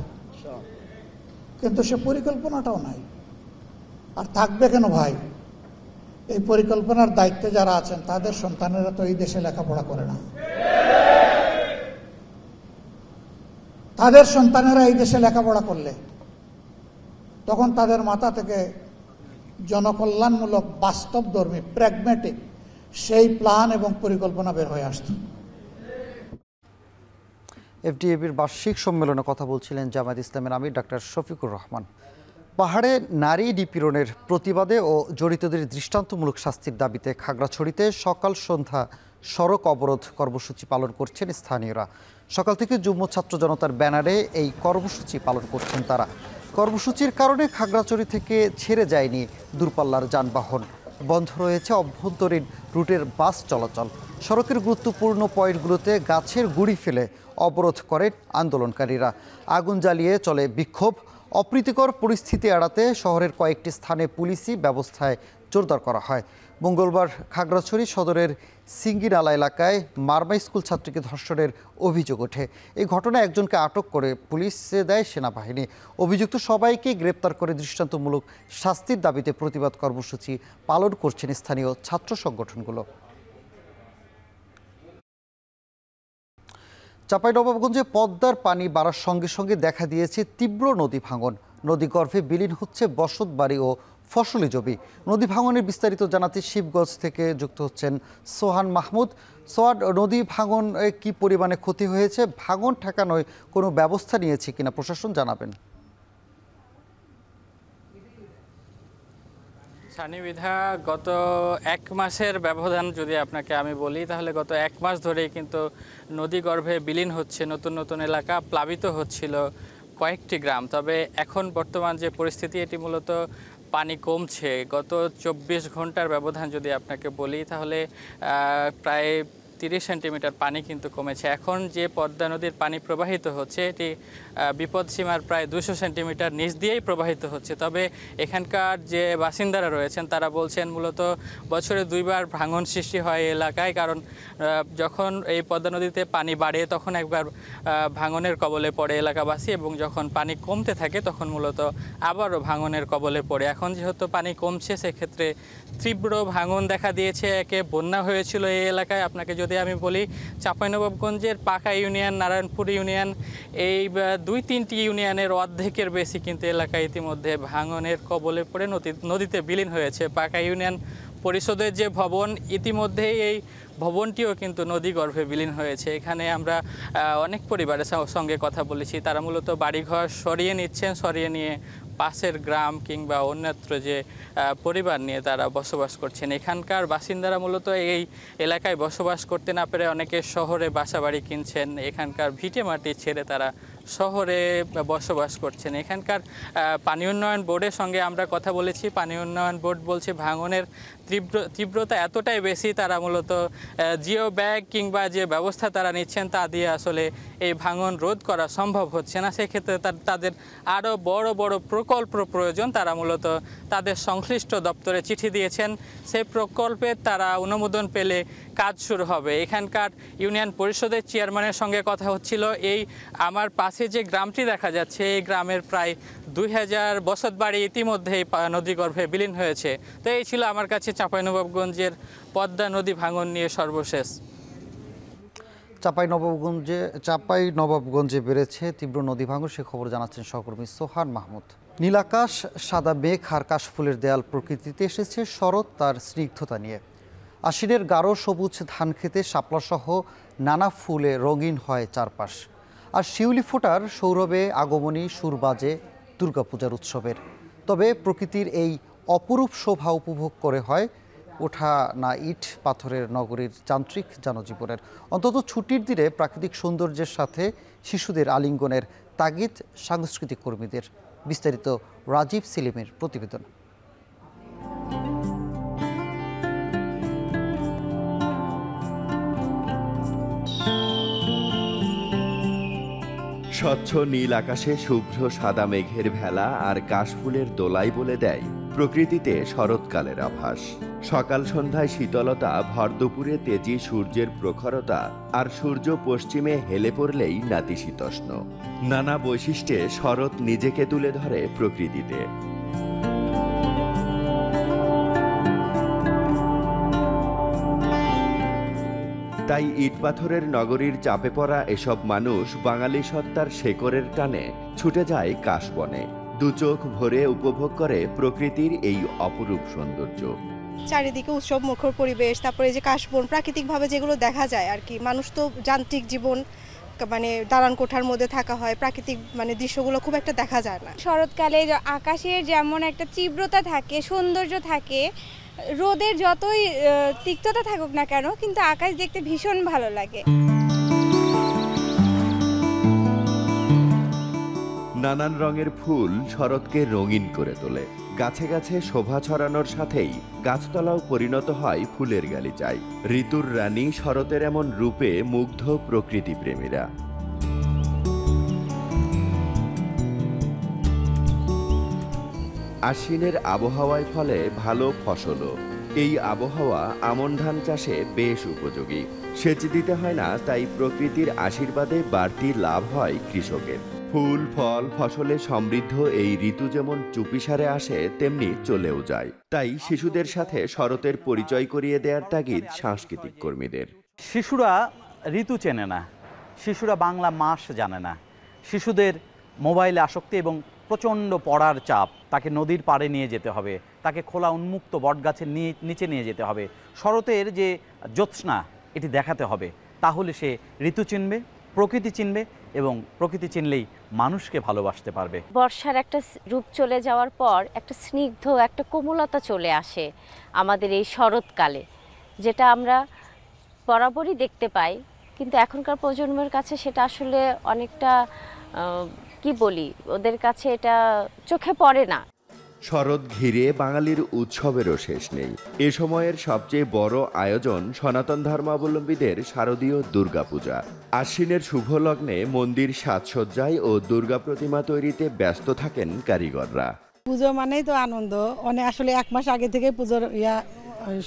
কিন্তু সে পরিকল্পনাটাও নাই। আর থাকবে কেন ভাই? এই পরিকল্পনার দায়িত্বে যারা আছেন তাদের সন্তানেরা তো এই দেশে লেখাপড়া করে না। তাদের সন্তানেরা এই দেশে লেখাপড়া করলে তখন তাদের মাথা থেকে জনকল্যাণমূলক, বাস্তবধর্মী, প্র্যাগম্যাটিক সেই প্ল্যান এবং পরিকল্পনা বের হয়ে আসত। FDABর বার্ষিক সম্মেলনে কথা বলছিলেন জামায়াত ইসলামের আমির ডাক্তার শফিকুর রহমান। পাহাড়ে নারী নিপীড়নের প্রতিবাদে ও জড়িতদের দৃষ্টান্তমূলক শাস্তির দাবিতে খাগড়াছড়িতে সকাল সন্ধ্যা সড়ক অবরোধ কর্মসূচি পালন করছেন স্থানীয়রা। সকাল থেকে যুগ্ম ছাত্র জনতার ব্যানারে এই কর্মসূচি পালন করছেন তারা। কর্মসূচির কারণে খাগড়াছড়ি থেকে ছেড়ে যায়নি দূরপাল্লার যানবাহন, বন্ধ রয়েছে অভ্যন্তরীণ রুটের বাস চলাচল। সড়কের গুরুত্বপূর্ণ পয়েন্টগুলোতে গাছের গুঁড়ি ফেলে অবরোধ করেন আন্দোলনকারীরা। আগুন জ্বালিয়ে চলে বিক্ষোভ। অপ্রীতিকর পরিস্থিতি এড়াতে শহরের কয়েকটি স্থানে পুলিশি ব্যবস্থায় জোরদার করা হয়। মঙ্গলবার খাগড়াছড়ি সদরের সিঙ্গিনালা এলাকায় মারমা স্কুল ছাত্রীকে ধর্ষণের অভিযোগ ওঠে। এই ঘটনায় একজনকে আটক করে পুলিশে দেয় সেনাবাহিনী। অভিযুক্ত সবাইকে গ্রেপ্তার করে দৃষ্টান্তমূলক শাস্তির দাবিতে প্রতিবাদ কর্মসূচি পালন করছেন স্থানীয় ছাত্র সংগঠনগুলো। চাঁপাইনবাবগঞ্জে পদ্মার পানি বাড়ার সঙ্গে সঙ্গে দেখা দিয়েছে তীব্র নদী ভাঙন। নদীগর্ভে বিলীন হচ্ছে বসতবাড়ি ও ফসলি জমি। নদী ভাঙনের বিস্তারিত জানাতে শিবগঞ্জ থেকে যুক্ত হচ্ছেন সোহান মাহমুদ। সোহান, নদী ভাঙন কি পরিমাণে ক্ষতি হয়েছে, ভাঙন ঠেকানোয় কোনো ব্যবস্থা নিয়েছে কিনা প্রশাসন, জানাবেন। সানিবিধা গত 1 মাসের ব্যবধান যদি আপনাকে আমি বলি, তাহলে গত 1 মাস ধরেই কিন্তু নদী গর্ভে বিলীন হচ্ছে, নতুন নতুন এলাকা প্লাবিত হচ্ছিল কয়েকটি গ্রাম। তবে এখন বর্তমান যে পরিস্থিতি, এটি মূলত পানি কমছে। গত 24 ঘন্টার ব্যবধান যদি আপনাকে বলি, তাহলে প্রায় 30 সেন্টিমিটার পানি কিন্তু কমেছে। এখন যে পদ্মা নদীর পানি প্রবাহিত হচ্ছে, এটি বিপদসীমার প্রায় 200 সেন্টিমিটার নিচ দিয়েই প্রবাহিত হচ্ছে। তবে এখানকার যে বাসিন্দারা রয়েছেন তারা বলছেন মূলত বছরে 2 বার ভাঙন সৃষ্টি হয় এই এলাকায়। কারণ যখন এই পদ্মা নদীতে পানি বাড়ে তখন একবার ভাঙনের কবলে পড়ে এলাকাবাসী, এবং যখন পানি কমতে থাকে তখন মূলত আবারও ভাঙনের কবলে পড়ে। এখন যেহেতু পানি কমছে, সেক্ষেত্রে তীব্র ভাঙন দেখা দিয়েছে। একে বন্যা হয়েছিল এই এলাকায়। আপনাকে যদি আমি বলি, চাঁপাইনবাবগঞ্জের পাকা ইউনিয়ন, নারায়ণপুর ইউনিয়ন, এই 2-3টি ইউনিয়নের অর্ধেকের বেশি কিন্তু এলাকা ইতিমধ্যে ভাঙনের কবলে পড়ে নদীতে বিলীন হয়েছে। পাকা ইউনিয়ন পরিষদের যে ভবন, ইতিমধ্যেই এই ভবনটিও কিন্তু নদীগর্ভে বিলীন হয়েছে। এখানে আমরা অনেক পরিবারের সঙ্গে কথা বলেছি, তারা মূলত বাড়িঘর সরিয়ে নিচ্ছেন, সরিয়ে নিয়ে পাশের গ্রাম কিংবা অন্যত্র যে পরিবার নিয়ে তারা বসবাস করছেন। এখানকার বাসিন্দারা মূলত এই এলাকায় বসবাস করতে না পেরে অনেকে শহরে বাসাবাড়ি কিনছেন, এখানকার ভিটে মাটি ছেড়ে তারা শহরে বসবাস করছেন। এখানকার পানি উন্নয়ন বোর্ডের সঙ্গে আমরা কথা বলেছি। পানি উন্নয়ন বোর্ড বলছে ভাঙনের তীব্রতা এতটাই বেশি, তারা মূলত জিও ব্যাগ কিংবা যে ব্যবস্থা তারা নিচ্ছেন তা দিয়ে আসলে এই ভাঙন রোধ করা সম্ভব হচ্ছে না। সেক্ষেত্রে তাদের আরও বড় বড় প্রকল্প প্রয়োজন। তারা মূলত তাদের সংশ্লিষ্ট দপ্তরে চিঠি দিয়েছেন, সেই প্রকল্পের তারা অনুমোদন পেলে কাজ শুরু হবে। এখানকার ইউনিয়ন পরিষদের চেয়ারম্যানের সঙ্গে কথা হচ্ছিল। এই আমার পাশে যে গ্রামটি দেখা যাচ্ছে, এই গ্রামের প্রায় 2000 বসতবাড়ি ইতিমধ্যেই নদীগর্ভে বিলীন হয়েছে। তো এই ছিল আমার কাছে চাঁপাইনবাবগঞ্জের পদ্মা নদী ভাঙন নিয়ে সর্বশেষ। চাঁপাইনবাবগঞ্জে বেড়েছে তীব্র নদী ভাঙন, সে খবর জানাচ্ছেন সহকর্মী সোহান মাহমুদ। নীলাকাশ, সাদা মেঘ আর কাশফুলের দেয়াল, প্রকৃতিতে এসেছে শরৎ তার স্নিগ্ধতা নিয়ে। আশ্বিনের গাঢ় সবুজ ধান খেতে শাপলাসহ নানা ফুলে রঙিন হয় চারপাশ। আর শিউলি ফোটার সৌরভে আগমনী সুর বাজে দুর্গাপূজার উৎসবের। তবে প্রকৃতির এই অপরূপ শোভা উপভোগ করে হয় ওঠা না ইট পাথরের নগরীর যান্ত্রিক জনজীবনের। অন্তত ছুটির দিনে প্রাকৃতিক সৌন্দর্যের সাথে শিশুদের আলিঙ্গনের তাগিদ সাংস্কৃতিক কর্মীদের। বিস্তারিত রাজীব সেলিমের প্রতিবেদন। স্বচ্ছ নীল আকাশে শুভ্র সাদা মেঘের ভেলা আর কাশফুলের দোলাই বলে দেয় প্রকৃতিতে শরৎকালের আভাস। সকাল সন্ধ্যায় শীতলতা, ভর দুপুরে তেজি সূর্যের প্রখরতা, আর সূর্য পশ্চিমে হেলে পড়লেই নাতিশীতোষ্ণ। নানা বৈশিষ্ট্যে শরৎ নিজেকে তুলে ধরে প্রকৃতিতে। তাই ইটপাথরের নগরীর চাপে পড়া এসব মানুষ বাঙালি সত্তার শেকড়ের টানে ছুটে যায় কাশবনে। দুচোখ ভরে উপভোগ করে প্রকৃতির এই অপরূপ সৌন্দর্য। চারিদিকে উৎসব মুখর পরিবেশ, তারপরে যে কাশবন প্রাকৃতিকভাবে যেগুলো দেখা যায় আর কি। মানুষ তো যান্ত্রিক জীবন, মানে দালান কোঠার মধ্যে থাকা হয়, প্রাকৃতিক মানে দৃশ্যগুলো খুব একটা দেখা যায় না। শরৎকালে আকাশের যেমন একটা তীব্রতা থাকে, সৌন্দর্য থাকে, রোদের যতই তিক্ততা থাকুক না কেন, কিন্তু আকাশ দেখতে ভীষণ ভালো লাগে। নানান রঙের ফুল শরৎকে রঙিন করে তোলে। গাছে গাছে শোভা ছড়ানোর সাথেই গাছতলাও পরিণত হয় ফুলের গালিচায়। ঋতুর রানী শরতের এমন রূপে মুগ্ধ প্রকৃতি প্রেমীরা। আশ্বিনের আবহাওয়ায় ফলে ভালো ফসলও। এই আবহাওয়া আমন ধান চাষে বেশ উপযোগী। সেচ দিতে হয় না, তাই প্রকৃতির আশীর্বাদে বাড়তি লাভ হয় কৃষকের। ফুল ফল ফসলে সমৃদ্ধ এই ঋতু যেমন চুপিসারে আসে, তেমনি চলেও যায়। তাই শিশুদের সাথে শরতের পরিচয় করিয়ে দেওয়ার তাগিদ সাংস্কৃতিক কর্মীদের। শিশুরা ঋতু চেনে না, শিশুরা বাংলা মাস জানে না। শিশুদের মোবাইলে আসক্তি এবং প্রচণ্ড পড়ার চাপ, তাকে নদীর পাড়ে নিয়ে যেতে হবে, তাকে খোলা উন্মুক্ত বটগাছের নিচে নিয়ে যেতে হবে। শরতের যে জ্যোৎস্না এটি দেখাতে হবে, তাহলে সে ঋতু চিনবে, প্রকৃতি চিনবে এবং প্রকৃতি চিনলেই মানুষকে ভালোবাসতে পারবে। বর্ষার একটা রূপ চলে যাওয়ার পর একটা স্নিগ্ধ একটা কোমলতা চলে আসে আমাদের এই শরৎকালে, যেটা আমরা বরাবরই দেখতে পাই, কিন্তু এখনকার প্রজন্মের কাছে সেটা আসলে অনেকটা কি বলি, ওদের কাছে এটা চোখে পড়ে না। শরৎ ঘিরে বাঙালির উৎসবেরও শেষ নেই। এ সময়ের সবচেয়ে বড় আয়োজন সনাতন ধর্মাবলম্বীদের শারদীয় দুর্গাপূজা। আশ্বিনের শুভ লগ্নে মন্দির সাজসজ্জায় ও দুর্গা প্রতিমা তৈরিতে ব্যস্ত থাকেন কারিগররা। পুজো মানেই তো আনন্দ, অনেক আসলে 1 মাস আগে থেকে পুজোর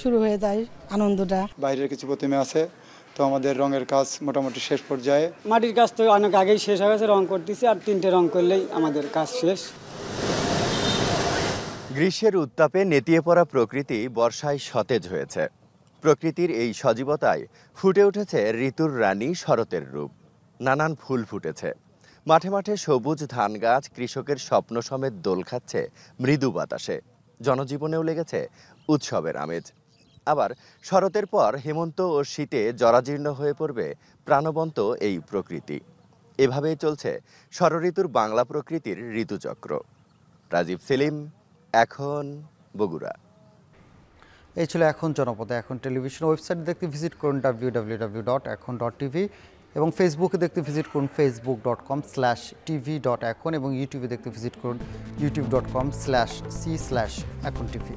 শুরু হয়ে যায় আনন্দটা। বাইরের কিছু প্রতিমা আছে, তো আমাদের রঙের কাজ মোটামুটি শেষ পর্যায়ে। মাটির কাজ তো অনেক আগেই শেষ হয়ে গেছে, রং করতেছি, আর 3টে রং করলেই আমাদের কাজ শেষ। গ্রীষ্মের উত্তাপে নেতিয়ে পড়া প্রকৃতি বর্ষায় সতেজ হয়েছে। প্রকৃতির এই সজীবতায় ফুটে উঠেছে ঋতুর রানী শরতের রূপ। নানান ফুল ফুটেছে, মাঠে মাঠে সবুজ ধান গাছ কৃষকের স্বপ্ন সমেত দোল খাচ্ছে মৃদু বাতাসে। জনজীবনেও লেগেছে উৎসবের আমেজ। আবার শরতের পর হেমন্ত ও শীতে জরাজীর্ণ হয়ে পড়বে প্রাণবন্ত এই প্রকৃতি। এভাবেই চলছে ষড়ঋতুর বাংলা প্রকৃতির ঋতুচক্র। রাজীব সেলিম, এখন, বগুড়া। এই ছিল এখন জনপদে। এখন টেলিভিশন ওয়েবসাইট দেখতে ভিজিট করুন www.ekhon.tv এবং ফেসবুকে দেখতে ভিজিট করুন facebook.com/tv.ekhon এবং ইউটিউবে দেখতে ভিজিট করুন youtube.com/c/ekhon tv।